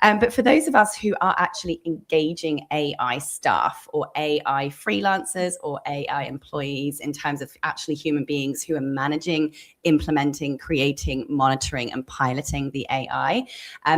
But for those of us who are actually engaging AI staff or AI freelancers or AI employees in terms of actually human beings who are managing, implementing, creating, monitoring and piloting the AI.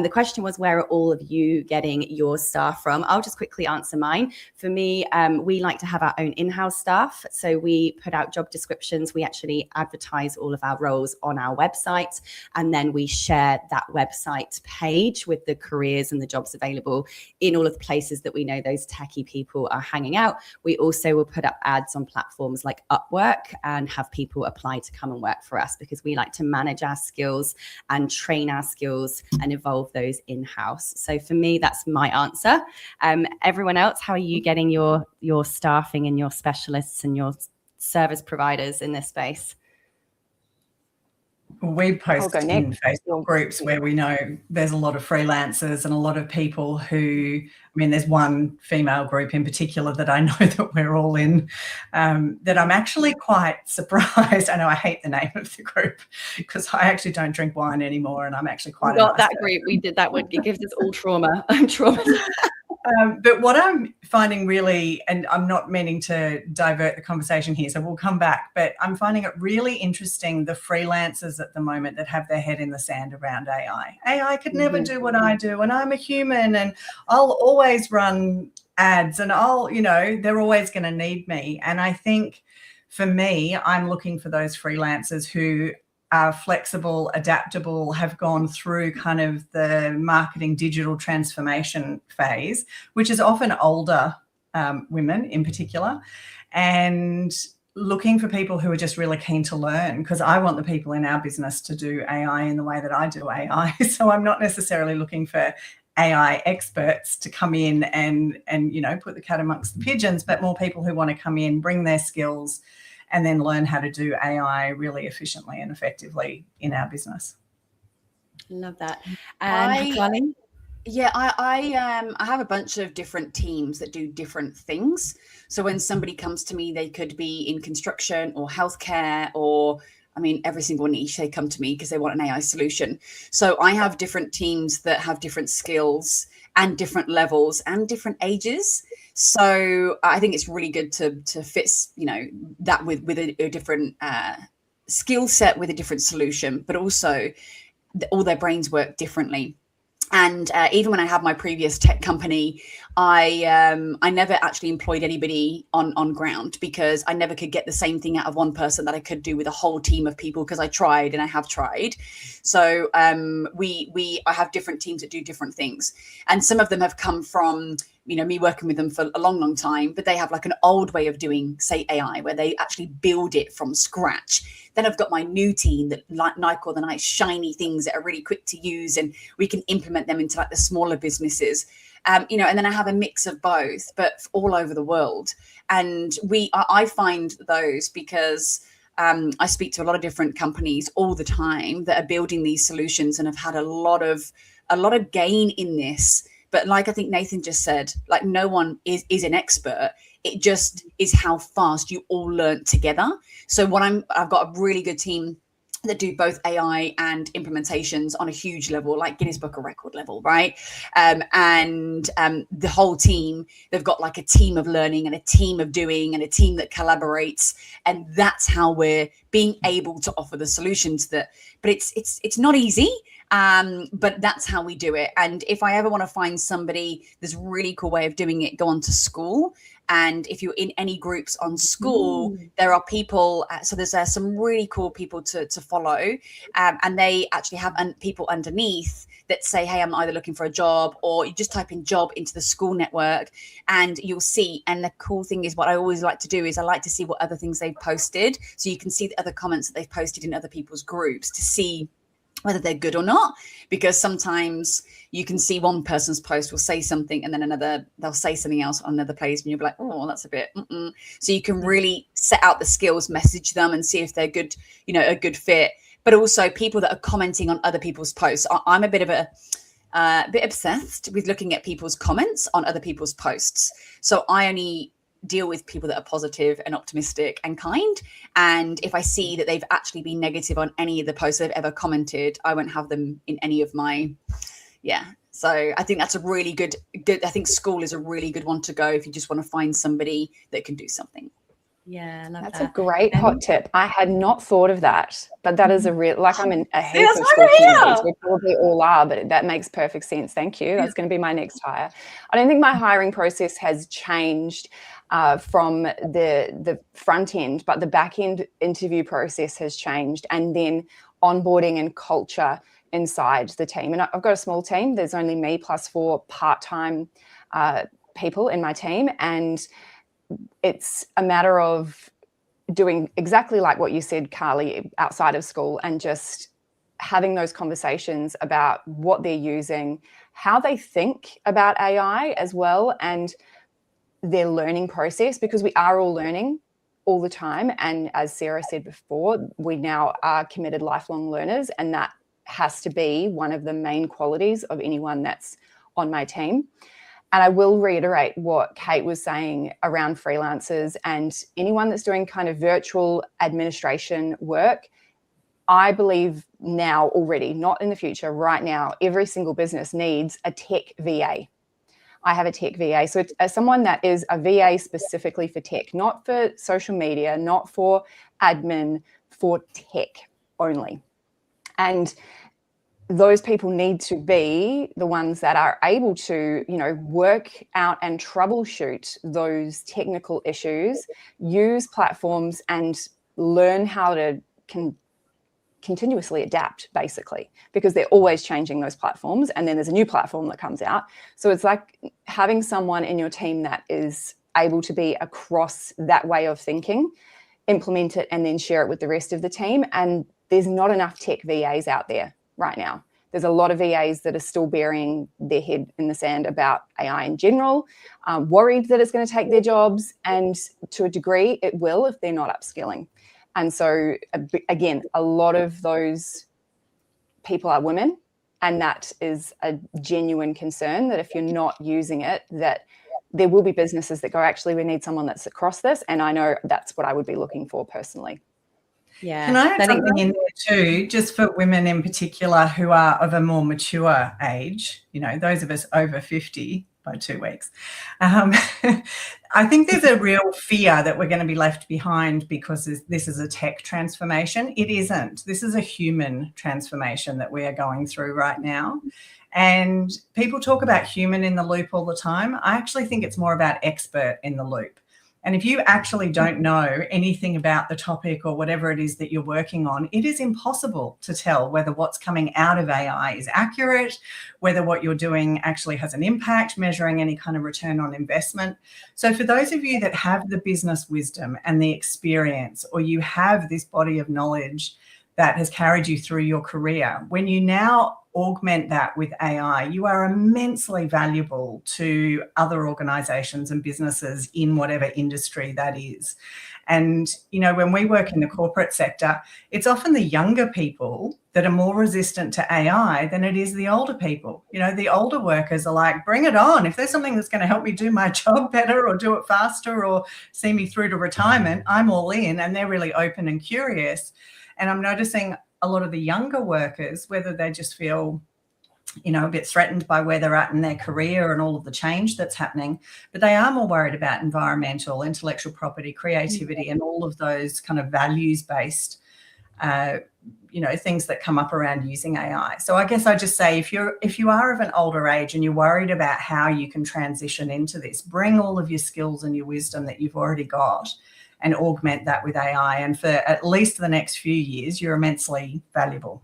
The question was, where are all of you getting your staff from? I'll just quickly answer mine. For me, we like to have our own in-house staff. So we put out job descriptions. We actually advertise all of our roles on our website. And then we share that website page with the careers and the jobs available in all of the places that we know those techie people are hanging out. We also will put up ads on platforms like Upwork and have people apply to come and work for us because we like to manage our skills and train our skills and evolve those in-house. So for me, that's my answer. Everyone else, how are you getting your staffing and your specialists and your service providers in this space? We post in Facebook groups where we know there's a lot of freelancers and a lot of people who, there's one female group in particular that I know that we're all in, that I'm actually quite surprised. I know I hate the name of the group because I actually don't drink wine anymore and I'm actually quite we got that group. We did that one. It gives us all trauma. I'm traumatized. But what I'm finding really, and I'm not meaning to divert the conversation here, so we'll come back, but I'm finding it really interesting, the freelancers at the moment that have their head in the sand around AI. AI could never do what I do, and I'm a human, and I'll always run ads, and they're always going to need me. And I think for me, I'm looking for those freelancers who are flexible, adaptable, have gone through kind of the marketing digital transformation phase, which is often older women in particular, and looking for people who are just really keen to learn, because I want the people in our business to do AI in the way that I do AI. So I'm not necessarily looking for AI experts to come in and put the cat amongst the pigeons, but more people who want to come in, bring their skills, and then learn how to do AI really efficiently and effectively in our business. Love that. And Carly? Yeah, I have a bunch of different teams that do different things. So when somebody comes to me, they could be in construction or healthcare or every single niche. They come to me because they want an AI solution. So I have different teams that have different skills and different levels and different ages. So I think it's really good to fit, that with a different skill set with a different solution, but also all their brains work differently. And even when I had my previous tech company, I never actually employed anybody on ground because I never could get the same thing out of one person that I could do with a whole team of people, because I tried and I have tried. So I have different teams that do different things. And some of them have come from me working with them for a long time, but they have like an old way of doing, say, AI, where they actually build it from scratch. Then I've got my new team that like all the nice shiny things that are really quick to use, and we can implement them into like the smaller businesses. And then I have a mix of both, but all over the world. And I find those because I speak to a lot of different companies all the time that are building these solutions and have had a lot of a lot of gain in this. But like I think Nathan just said, like no one is an expert. It just is how fast you all learn together. So I've got a really good team that do both AI and implementations on a huge level, like Guinness Book of Record level, right? The whole team, they've got like a team of learning and a team of doing and a team that collaborates. And that's how we're being able to offer the solutions but it's not easy. But that's how we do it. And if I ever want to find somebody, there's a really cool way of doing it, go on to school. And if you're in any groups on school, there are people, so there's some really cool people to follow. And they actually have people underneath that say, hey, I'm either looking for a job, or you just type in job into the school network and you'll see. And the cool thing is, what I always like to do is I like to see what other things they've posted. So you can see the other comments that they've posted in other people's groups to see whether they're good or not, because sometimes you can see one person's post will say something and then they'll say something else on another place and you'll be like, oh, that's a bit So you can really set out the skills, message them and see if they're good, a good fit. But also people that are commenting on other people's posts. I'm a bit obsessed with looking at people's comments on other people's posts. So I only deal with people that are positive and optimistic and kind. And if I see that they've actually been negative on any of the posts they've ever commented, I won't have them in any of my, So I think that's a really good, I think school is a really good one to go if you just want to find somebody that can do something. Yeah, I love that's that. a great hot tip. I had not thought of that, but that is a real, like I'm in a heap of school communities. We probably all are, but that makes perfect sense. Thank you. That's going to be my next hire. I don't think my hiring process has changed from the front end, but the back end interview process has changed, and then onboarding and culture inside the team. And I've got a small team. There's only me plus 4 part-time people in my team, and it's a matter of doing exactly like what you said, Carly, outside of school, and just having those conversations about what they're using, how they think about AI as well, and their learning process, because we are all learning all the time. And as Sarah said before, we now are committed lifelong learners, and that has to be one of the main qualities of anyone that's on my team. And I will reiterate what Kate was saying around freelancers and anyone that's doing kind of virtual administration work. I believe now already, not in the future, right now, every single business needs a tech VA. I have a tech VA. So as someone that is a VA specifically for tech, not for social media, not for admin, for tech only. And those people need to be the ones that are able to, work out and troubleshoot those technical issues, use platforms and learn how to continuously adapt, basically, because they're always changing those platforms. And then there's a new platform that comes out. So it's like having someone in your team that is able to be across that way of thinking, implement it, and then share it with the rest of the team. And there's not enough tech VAs out there right now. There's a lot of VAs that are still burying their head in the sand about AI in general, worried that it's going to take their jobs, and to a degree it will if they're not upskilling. And so, again, a lot of those people are women, and that is a genuine concern, that if you're not using it, that there will be businesses that go, actually, we need someone that's across this. And I know that's what I would be looking for personally. Yeah. Can I add something in there too, just for women in particular who are of a more mature age, those of us over 50 by 2 weeks. I think there's a real fear that we're going to be left behind because this is a tech transformation. It isn't. This is a human transformation that we are going through right now. And people talk about human in the loop all the time. I actually think it's more about expert in the loop. And if you actually don't know anything about the topic or whatever it is that you're working on, it is impossible to tell whether what's coming out of AI is accurate, whether what you're doing actually has an impact, measuring any kind of return on investment. So for those of you that have the business wisdom and the experience, or you have this body of knowledge that has carried you through your career, when you now augment that with AI, you are immensely valuable to other organizations and businesses in whatever industry that is. And, you know, when we work in the corporate sector, it's often the younger people that are more resistant to AI than it is the older people. You know, the older workers are like, bring it on. If there's something that's going to help me do my job better or do it faster or see me through to retirement, I'm all in. And they're really open and curious. And I'm noticing a lot of the younger workers, whether they just feel, you know, a bit threatened by where they're at in their career and all of the change that's happening, but they are more worried about environmental, intellectual property, creativity, and all of those kind of values-based, you know, things that come up around using AI. So I guess I just say, if you are of an older age and you're worried about how you can transition into this, bring all of your skills and your wisdom that you've already got and augment that with AI. And for at least the next few years, you're immensely valuable.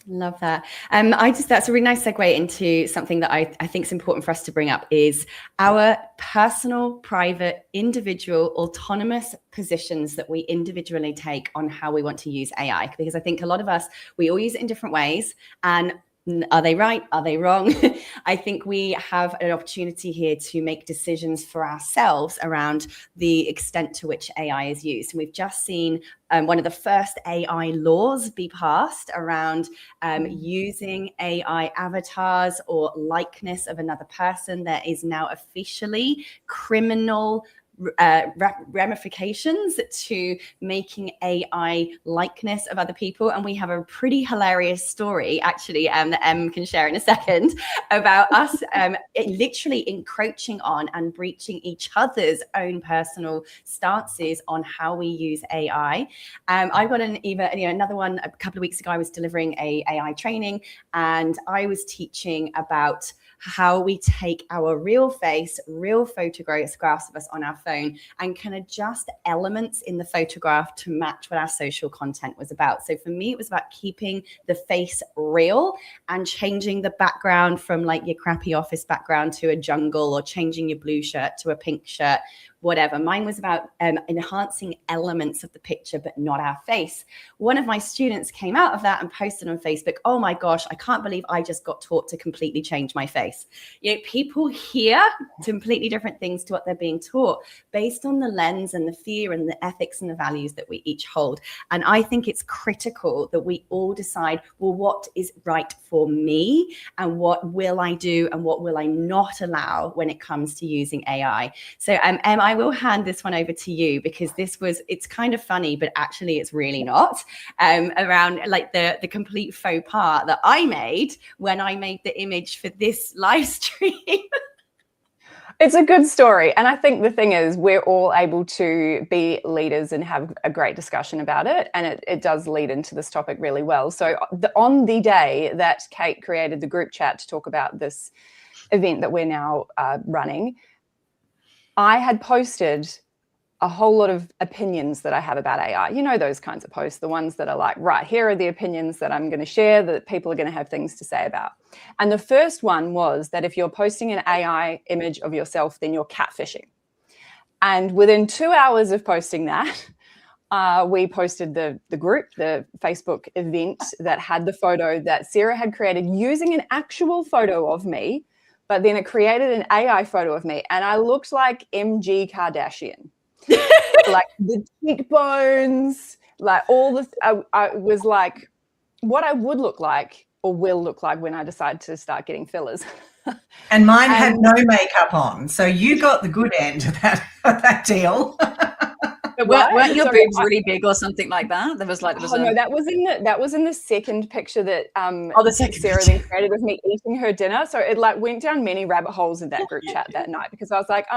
Love that. That's a really nice segue into something that I think is important for us to bring up is our personal, private, individual, autonomous positions that we individually take on how we want to use AI. Because I think a lot of us, we all use it in different ways. And are they right? Are they wrong? I think we have an opportunity here to make decisions for ourselves around the extent to which AI is used. And we've just seen one of the first AI laws be passed around using AI avatars or likeness of another person. There is now officially criminal ramifications to making AI likeness of other people. And we have a pretty hilarious story, actually, that Em can share in a second, about us literally encroaching on and breaching each other's own personal stances on how we use AI. I got another one a couple of weeks ago. I was delivering a AI training, and I was teaching about how we take our real face, real photographs of us on our phone, and can adjust elements in the photograph to match what our social content was about. So for me, it was about keeping the face real and changing the background from like your crappy office background to a jungle, or changing your blue shirt to a pink shirt, whatever. Mine was about enhancing elements of the picture, but not our face. One of my students came out of that and posted on Facebook, oh my gosh, I can't believe I just got taught to completely change my face. You know, people hear completely different things to what they're being taught based on the lens and the fear and the ethics and the values that we each hold. And I think it's critical that we all decide, well, what is right for me, and what will I do and what will I not allow when it comes to using AI. So Em, I will hand this one over to you, because it's kind of funny, but actually it's really not, around like the complete faux pas that I made when I made the image for this live stream. It's a good story. And I think the thing is, we're all able to be leaders and have a great discussion about it. And it does lead into this topic really well. So on the day that Kate created the group chat to talk about this event that we're now running, I had posted a whole lot of opinions that I have about AI. You know, those kinds of posts, the ones that are like, right, here are the opinions that I'm going to share that people are going to have things to say about. And the first one was that if you're posting an AI image of yourself, then you're catfishing. And within 2 hours of posting that, we posted the group, the Facebook event that had the photo that Sarah had created using an actual photo of me, but then it created an AI photo of me, and I looked like MG Kardashian. Like the cheekbones, like all this. I was like what I would look like or will look like when I decide to start getting fillers. And mine had no makeup on, so you got the good end of that deal. Weren't your boobs really big or something like that? No, that was in the second picture that the second Sarah then created with me eating her dinner. So it like went down many rabbit holes in that group chat that night, because I was like,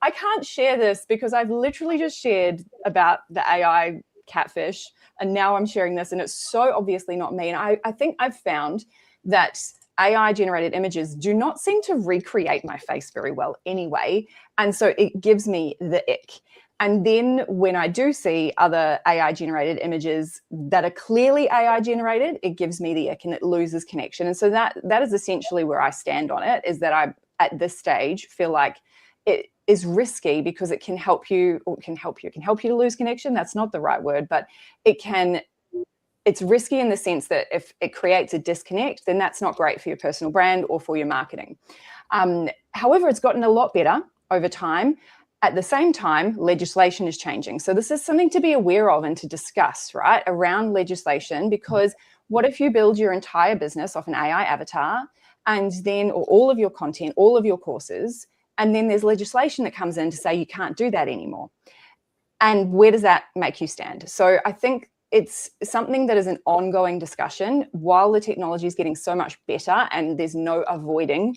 I can't share this because I've literally just shared about the AI catfish, and now I'm sharing this, and it's so obviously not me. And I think I've found that AI generated images do not seem to recreate my face very well anyway. And so it gives me the ick. And then when I do see other AI generated images that are clearly AI generated, it gives me the ick and it loses connection. And so that is essentially where I stand on it, is that I, at this stage, feel like it is risky because it can help you to lose connection. That's not the right word, but it can it's risky in the sense that if it creates a disconnect, then that's not great for your personal brand or for your marketing. However, it's gotten a lot better over time. At the same time, legislation is changing. So this is something to be aware of and to discuss, right, around legislation, because what if you build your entire business off an AI avatar and then, or all of your content, all of your courses, and then there's legislation that comes in to say you can't do that anymore? And where does that make you stand? So I think it's something that is an ongoing discussion while the technology is getting so much better and there's no avoiding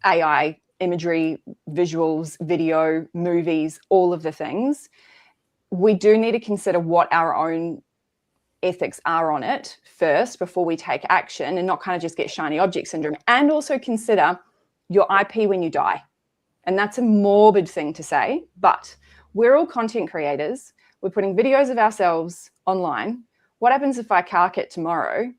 AI imagery, visuals, video, movies, all of the things. We do need to consider what our own ethics are on it first before we take action, and not kind of just get shiny object syndrome, and also consider your IP when you die. And that's a morbid thing to say, but we're all content creators. We're putting videos of ourselves online. What happens if I cark it tomorrow?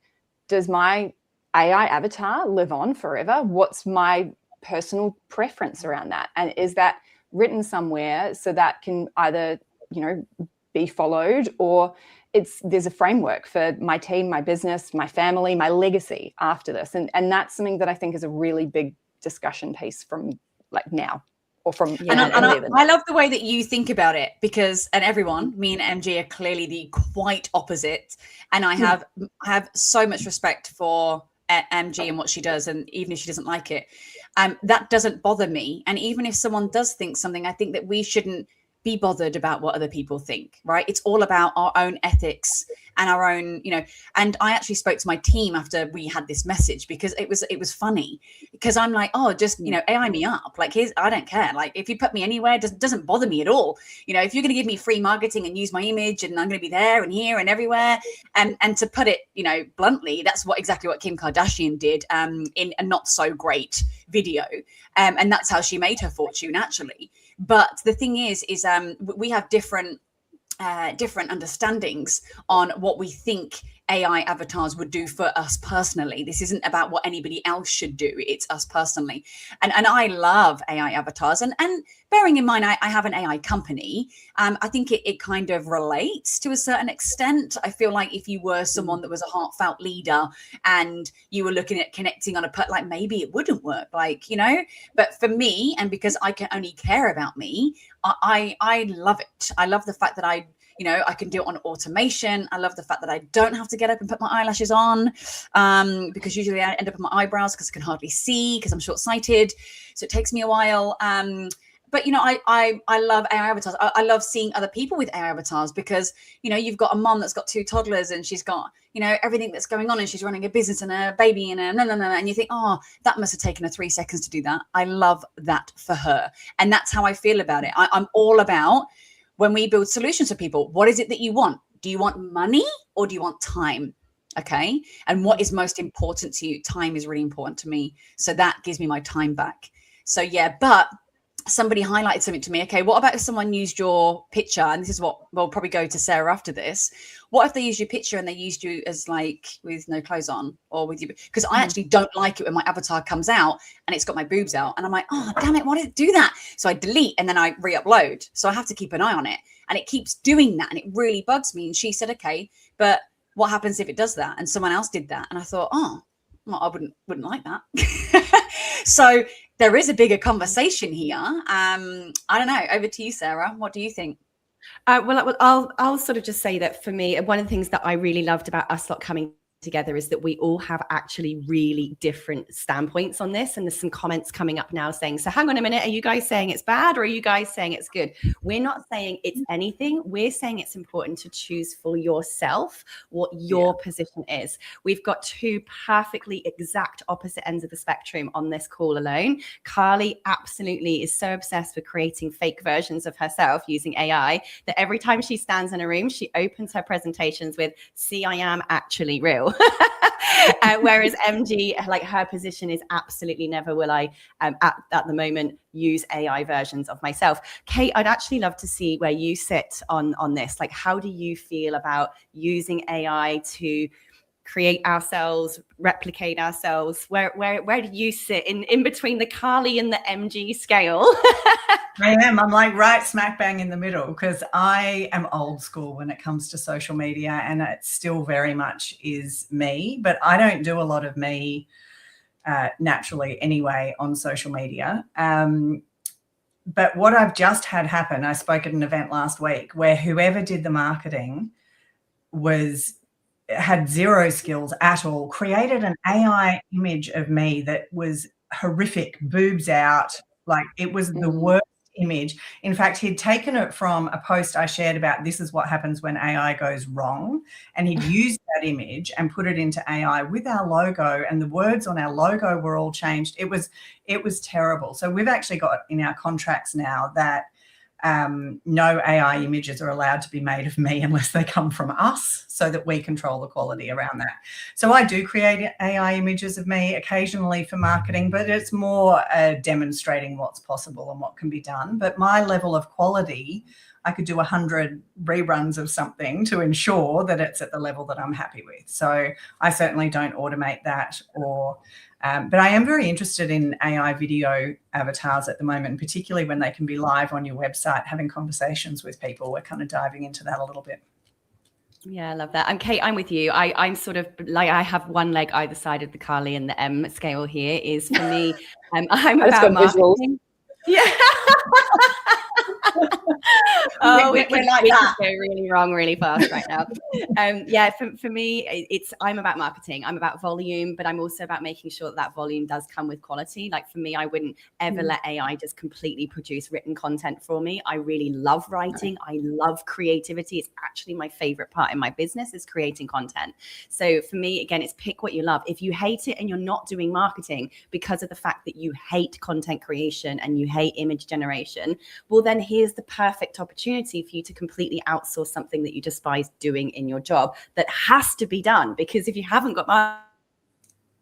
Does my AI avatar live on forever? What's my personal preference around that? And is that written somewhere so that can either, be followed, or there's a framework for my team, my business, my family, my legacy after this? And that's something that I think is a really big discussion piece from like now. Or from I love the way that you think about it, because, and everyone, me and MG are clearly the quite opposite. And I have so much respect for MG and what she does, and even if she doesn't like it, that doesn't bother me. And even if someone does think something, I think that we shouldn't be bothered about what other people think, right? It's all about our own ethics and our own, and I actually spoke to my team after we had this message, because it was funny, because I'm like, oh, just, AI me up. Like, I don't care. Like, if you put me anywhere, it doesn't bother me at all. If you're going to give me free marketing and use my image, and I'm going to be there and here and everywhere. And to put it, bluntly, that's exactly what Kim Kardashian did in a not so great video. And that's how she made her fortune, actually. But the thing is we have different understandings on what we think AI avatars would do for us personally. This isn't about what anybody else should do. It's us personally. And I love AI avatars. And bearing in mind, I have an AI company. I think it kind of relates to a certain extent. I feel like if you were someone that was a heartfelt leader and you were looking at connecting on like maybe it wouldn't work, but for me, and because I can only care about me, I love it. I love the fact that I can do it on automation. I love the fact that I don't have to get up and put my eyelashes on, because usually I end up with my eyebrows because I can hardly see because I'm short-sighted. So it takes me a while. But, I love AI avatars. I love seeing other people with AI avatars, because, you've got a mom that's got 2 toddlers and she's got, everything that's going on, and she's running a business and a baby and and you think, oh, that must have taken her 3 seconds to do that. I love that for her. And that's how I feel about it. I'm all about, when we build solutions for people, what is it that you want? Do you want money or do you want time? Okay. And what is most important to you? Time is really important to me. So that gives me my time back. So yeah, but somebody highlighted something to me. Okay, what about if someone used your picture? And this is what we'll probably go to Sarah after this. What if they used your picture and they used you as like with no clothes on, or with you? Because I actually don't like it when my avatar comes out and it's got my boobs out, and I'm like, oh damn it, why did it do that? So I delete and then I re-upload. So I have to keep an eye on it, and it keeps doing that, and it really bugs me. And she said, okay, but what happens if it does that? And someone else did that, and I thought, oh, well, I wouldn't like that. So there is a bigger conversation here. I don't know. Over to you, Sarah. What do you think? Well, I'll sort of just say that for me, one of the things that I really loved about us lot coming together is that we all have actually really different standpoints on this. And there's some comments coming up now saying, so hang on a minute, are you guys saying it's bad or are you guys saying it's good? We're not saying it's anything. We're saying it's important to choose for yourself what your position is. We've got 2 perfectly exact opposite ends of the spectrum on this call alone. Carly absolutely is so obsessed with creating fake versions of herself using AI that every time she stands in a room, she opens her presentations with, see, I am actually real. Whereas MG, like, her position is absolutely never will I at the moment use AI versions of myself. Kate, I'd actually love to see where you sit on this. Like, how do you feel about using AI to create ourselves, replicate ourselves. Where do you sit in between the Carly and the MG scale? I am. I'm like right smack bang in the middle, because I am old school when it comes to social media, and it still very much is me, but I don't do a lot of me naturally anyway on social media. But what I've just had happen, I spoke at an event last week where whoever did the marketing had zero skills at all, created an AI image of me that was horrific, boobs out, like it was the worst image. In fact, he'd taken it from a post I shared about this is what happens when AI goes wrong, and he'd used that image and put it into AI with our logo, and the words on our logo were all changed. It was terrible. So we've actually got in our contracts now that no AI images are allowed to be made of me unless they come from us, so that we control the quality around that. So I do create AI images of me occasionally for marketing, but it's more demonstrating what's possible and what can be done. But my level of quality, I could do 100 reruns of something to ensure that it's at the level that I'm happy with. So I certainly don't automate that, but I am very interested in AI video avatars at the moment, particularly when they can be live on your website, having conversations with people. We're kind of diving into that a little bit. Yeah, I love that. And Kate, I'm with you. I'm sort of like, I have one leg either side of the Carly and the M scale here. Is for me, I'm about marketing. Yeah. Oh, we could go really wrong really fast right now. Yeah, for me, I'm about marketing. I'm about volume, but I'm also about making sure that volume does come with quality. Like for me, I wouldn't ever let AI just completely produce written content for me. I really love writing. I love creativity. It's actually my favorite part in my business is creating content. So for me, again, it's pick what you love. If you hate it and you're not doing marketing because of the fact that you hate content creation and you hate image generation, well, then here's the perfect opportunity for you to completely outsource something that you despise doing in your job that has to be done, because if you haven't got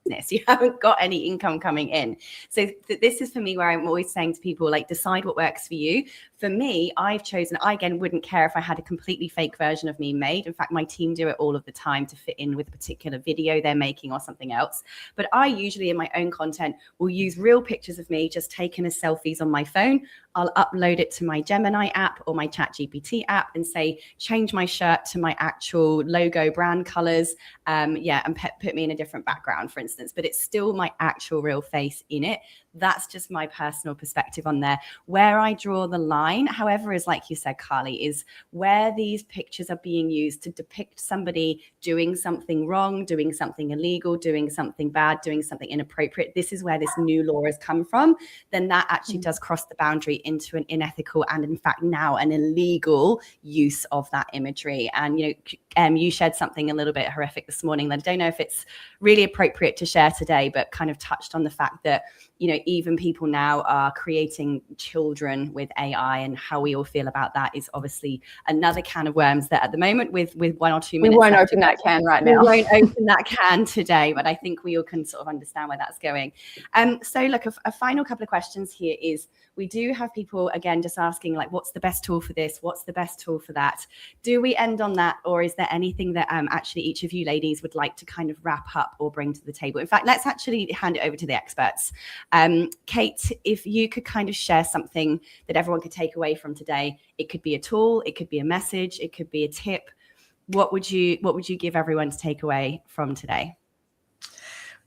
business, you haven't got any income coming in. So this is for me where I'm always saying to people, like, decide what works for you. For me, I've chosen, I again wouldn't care if I had a completely fake version of me made. In fact, my team do it all of the time to fit in with a particular video they're making or something else. But I usually in my own content will use real pictures of me just taken as selfies on my phone. I'll upload it to my Gemini app or my ChatGPT app and say, change my shirt to my actual logo brand colors. And put me in a different background, for instance, but it's still my actual real face in it. That's just my personal perspective on there. Where I draw the line, however, is like you said, Carly, is where these pictures are being used to depict somebody doing something wrong, doing something illegal, doing something bad, doing something inappropriate. This is where this new law has come from. Then that actually does cross the boundary into an unethical and in fact now an illegal use of that imagery. And you shared something a little bit horrific this morning that I don't know if it's really appropriate to share today, but kind of touched on the fact that even people now are creating children with AI, and how we all feel about that is obviously another can of worms that at the moment with 1 or 2 minutes. We won't open that can right now. We won't open that can today, but I think we all can sort of understand where that's going. So look, a final couple of questions here is, we do have people again just asking, like, what's the best tool for this? What's the best tool for that? Do we end on that, or is there anything that actually each of you ladies would like to kind of wrap up or bring to the table? In fact, let's actually hand it over to the experts. Kate, if you could kind of share something that everyone could take away from today. It could be a tool, it could be a message, it could be a tip. What would you give everyone to take away from today?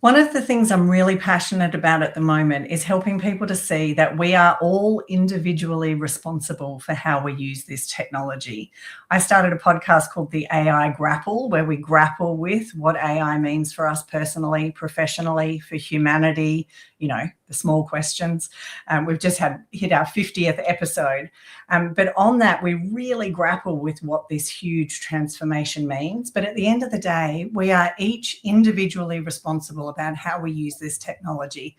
One of the things I'm really passionate about at the moment is helping people to see that we are all individually responsible for how we use this technology. I started a podcast called The AI Grapple, where we grapple with what AI means for us personally, professionally, for humanity, the small questions. We've just hit our 50th episode. But on that, we really grapple with what this huge transformation means. But at the end of the day, we are each individually responsible about how we use this technology.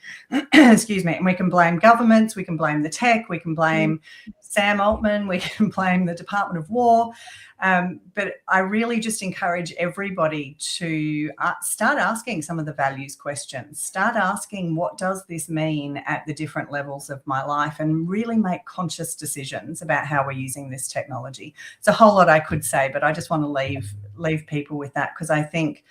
Excuse me. And we can blame governments, we can blame the tech, we can blame Sam Altman, we can blame the Department of War. But I really just encourage everybody to start asking some of the values questions. Start asking, what does this mean at the different levels of my life, and really make conscious decisions about how we're using this technology. It's a whole lot I could say, but I just want to leave people with that, because I think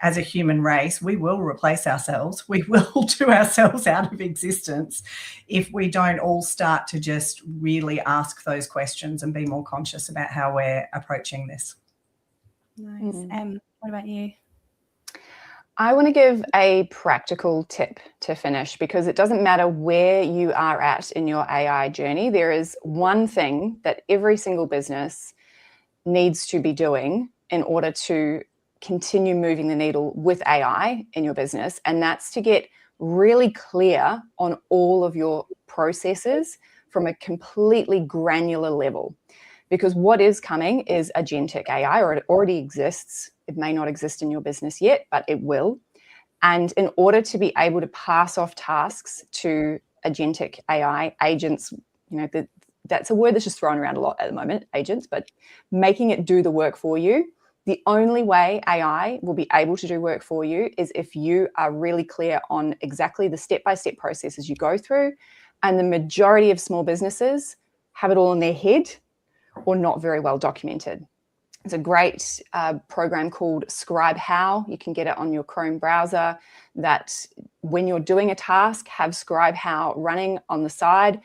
as a human race, we will replace ourselves. We will do ourselves out of existence if we don't all start to just really ask those questions and be more conscious about how we're approaching this. Nice. What about you? I want to give a practical tip to finish, because it doesn't matter where you are at in your AI journey. There is one thing that every single business needs to be doing in order to continue moving the needle with AI in your business, and that's to get really clear on all of your processes from a completely granular level. Because what is coming is agentic AI, or it already exists. It may not exist in your business yet, but it will. And in order to be able to pass off tasks to agentic AI agents, that's a word that's just thrown around a lot at the moment, agents, but making it do the work for you. The only way AI will be able to do work for you is if you are really clear on exactly the step-by-step processes you go through. And the majority of small businesses have it all in their head or not very well documented. It's a great program called Scribe How. You can get it on your Chrome browser, that when you're doing a task, have Scribe How running on the side,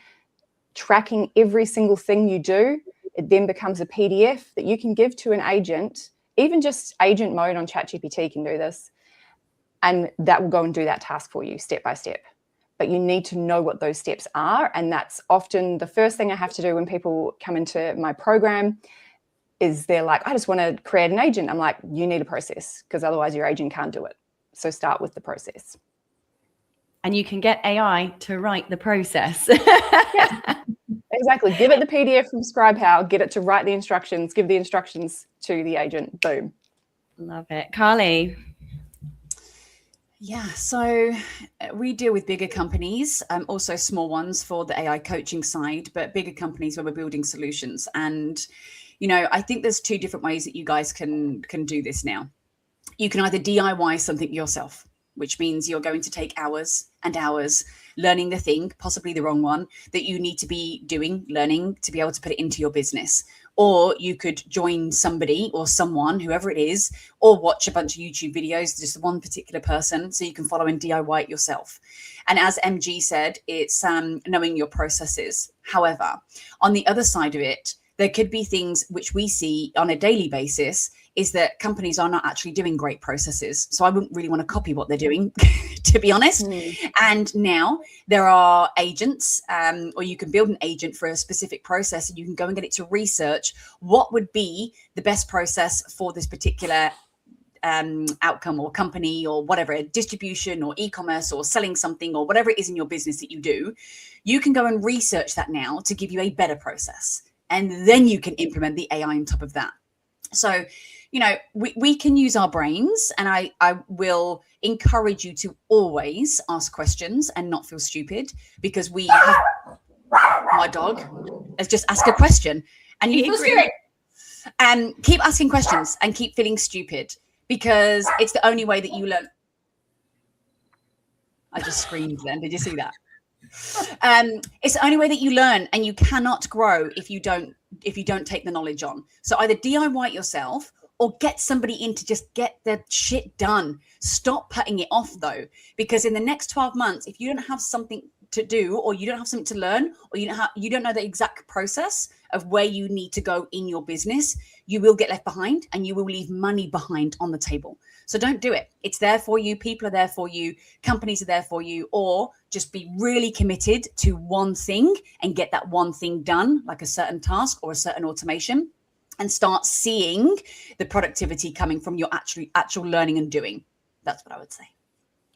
tracking every single thing you do. It then becomes a PDF that you can give to an agent. Even just agent mode on ChatGPT can do this. And that will go and do that task for you step by step. But you need to know what those steps are. And that's often the first thing I have to do when people come into my program, is they're like, I just want to create an agent. I'm like, you need a process, because otherwise your agent can't do it. So start with the process. And you can get AI to write the process. Yeah, exactly. Give it the PDF from Scribe How, get it to write the instructions, give the instructions to the agent. Boom. Love it. Carly. Yeah, so we deal with bigger companies, also small ones for the AI coaching side, but bigger companies where we're building solutions. And I think there's two different ways that you guys can do this now. You can either DIY something yourself, which means you're going to take hours and hours learning the thing, possibly the wrong one, that you need to be learning to be able to put it into your business. Or you could join somebody or someone, whoever it is, or watch a bunch of YouTube videos, just one particular person, so you can follow and DIY it yourself. And as MG said, it's knowing your processes. However, on the other side of it, there could be things which we see on a daily basis, is that companies are not actually doing great processes. So I wouldn't really want to copy what they're doing, to be honest. And now there are agents, or you can build an agent for a specific process, and you can go and get it to research what would be the best process for this particular outcome or company or whatever, distribution or e-commerce or selling something or whatever it is in your business that you do. You can go and research that now to give you a better process. And then you can implement the AI on top of that. So, we can use our brains, and I will encourage you to always ask questions and not feel stupid, because we have, my dog has just asked a question and you feel stupid. And keep asking questions and keep feeling stupid, because it's the only way that you learn. I just screamed then. Did you see that? It's the only way that you learn, and you cannot grow if you don't take the knowledge on. So either DIY it yourself or get somebody in to just get the shit done. Stop putting it off though, because in the next 12 months, if you don't have something to do, or you don't have something to learn, or you don't know the exact process of where you need to go in your business, you will get left behind and you will leave money behind on the table. So don't do it. It's there for you. People are there for you. Companies are there for you. Or just be really committed to one thing and get that one thing done, like a certain task or a certain automation, and start seeing the productivity coming from your actual learning and doing. That's what I would say.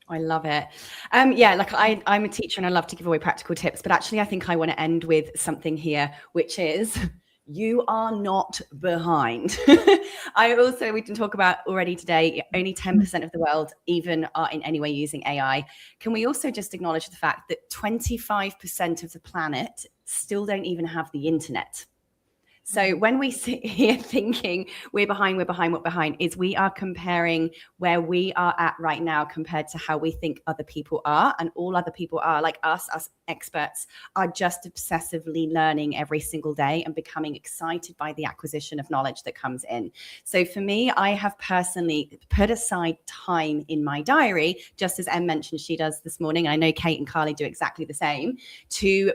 I love it. Yeah, like I'm a teacher and I love to give away practical tips, but actually I think I want to end with something here, which is you are not behind. We can talk about already today, only 10% of the world even are in any way using AI. Can we also just acknowledge the fact that 25% of the planet still don't even have the internet? So when we sit here thinking we're behind, is we are comparing where we are at right now compared to how we think other people are. And all other people are like us experts are just obsessively learning every single day and becoming excited by the acquisition of knowledge that comes in. So for me, I have personally put aside time in my diary, just as Em mentioned she does this morning. I know Kate and Carly do exactly the same, to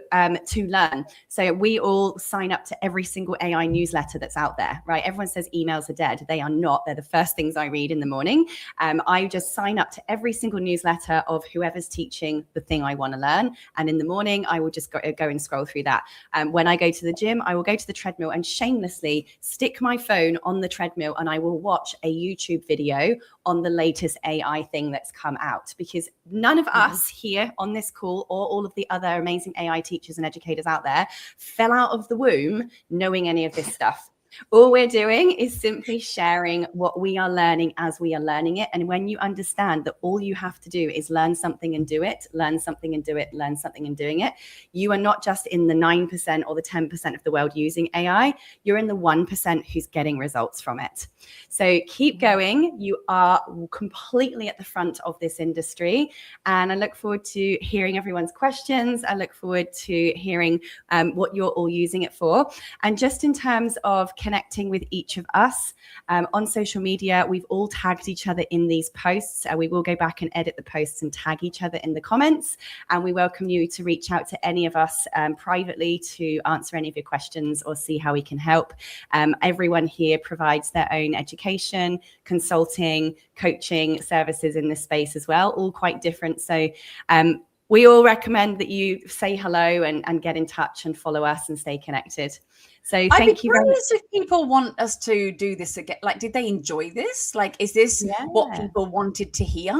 learn. So we all sign up to every single AI newsletter that's out there, right? Everyone says emails are dead. They are not. They're the first things I read in the morning. I just sign up to every single newsletter of whoever's teaching the thing I want to learn. And in the morning, I will just go and scroll through that. When I go to the gym, I will go to the treadmill and shamelessly stick my phone on the treadmill and I will watch a YouTube video on the latest AI thing that's come out, because none of us here on this call or all of the other amazing AI teachers and educators out there fell out of the womb knowing any of this stuff. All we're doing is simply sharing what we are learning as we are learning it. And when you understand that all you have to do is learn something and do it, learn something and do it, learn something and doing it, you are not just in the 9% or the 10% of the world using AI, you're in the 1% who's getting results from it. So keep going. You are completely at the front of this industry. And I look forward to hearing everyone's questions. I look forward to hearing what you're all using it for. And just in terms of connecting with each of us on social media, we've all tagged each other in these posts. We will go back and edit the posts and tag each other in the comments. And we welcome you to reach out to any of us privately to answer any of your questions or see how we can help. Everyone here provides their own education, consulting, coaching services in this space as well, all quite different. So we all recommend that you say hello and get in touch and follow us and stay connected. So thank you very much. If people want us to do this again, like, did they enjoy this? Like, is this what people wanted to hear?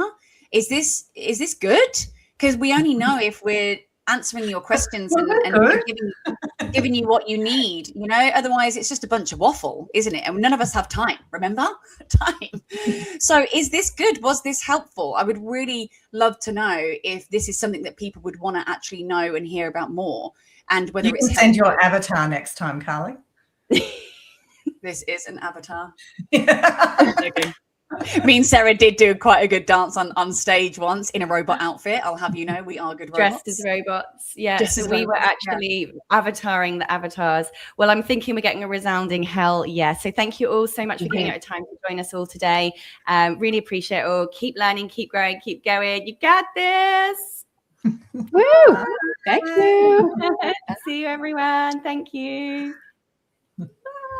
Is this good? Because we only know if we're answering your questions and giving you what you need, you know, otherwise it's just a bunch of waffle, isn't it? And none of us have time, remember? Time. So is this good? Was this helpful? I would really love to know if this is something that people would want to actually know and hear about more, and whether it's send your avatar next time, Carly. This is an avatar. Okay. Me and Sarah did do quite a good dance on stage once in a robot outfit. I'll have you know, we are good robots. Dressed as robots. Yeah. So we were actually avataring the avatars. Well, I'm thinking we're getting a resounding hell yes. So thank you all so much for giving it a time to join us all today. Really appreciate it all. Keep learning, keep growing, keep going. You got this. Woo! Thank you. See you, everyone. Thank you.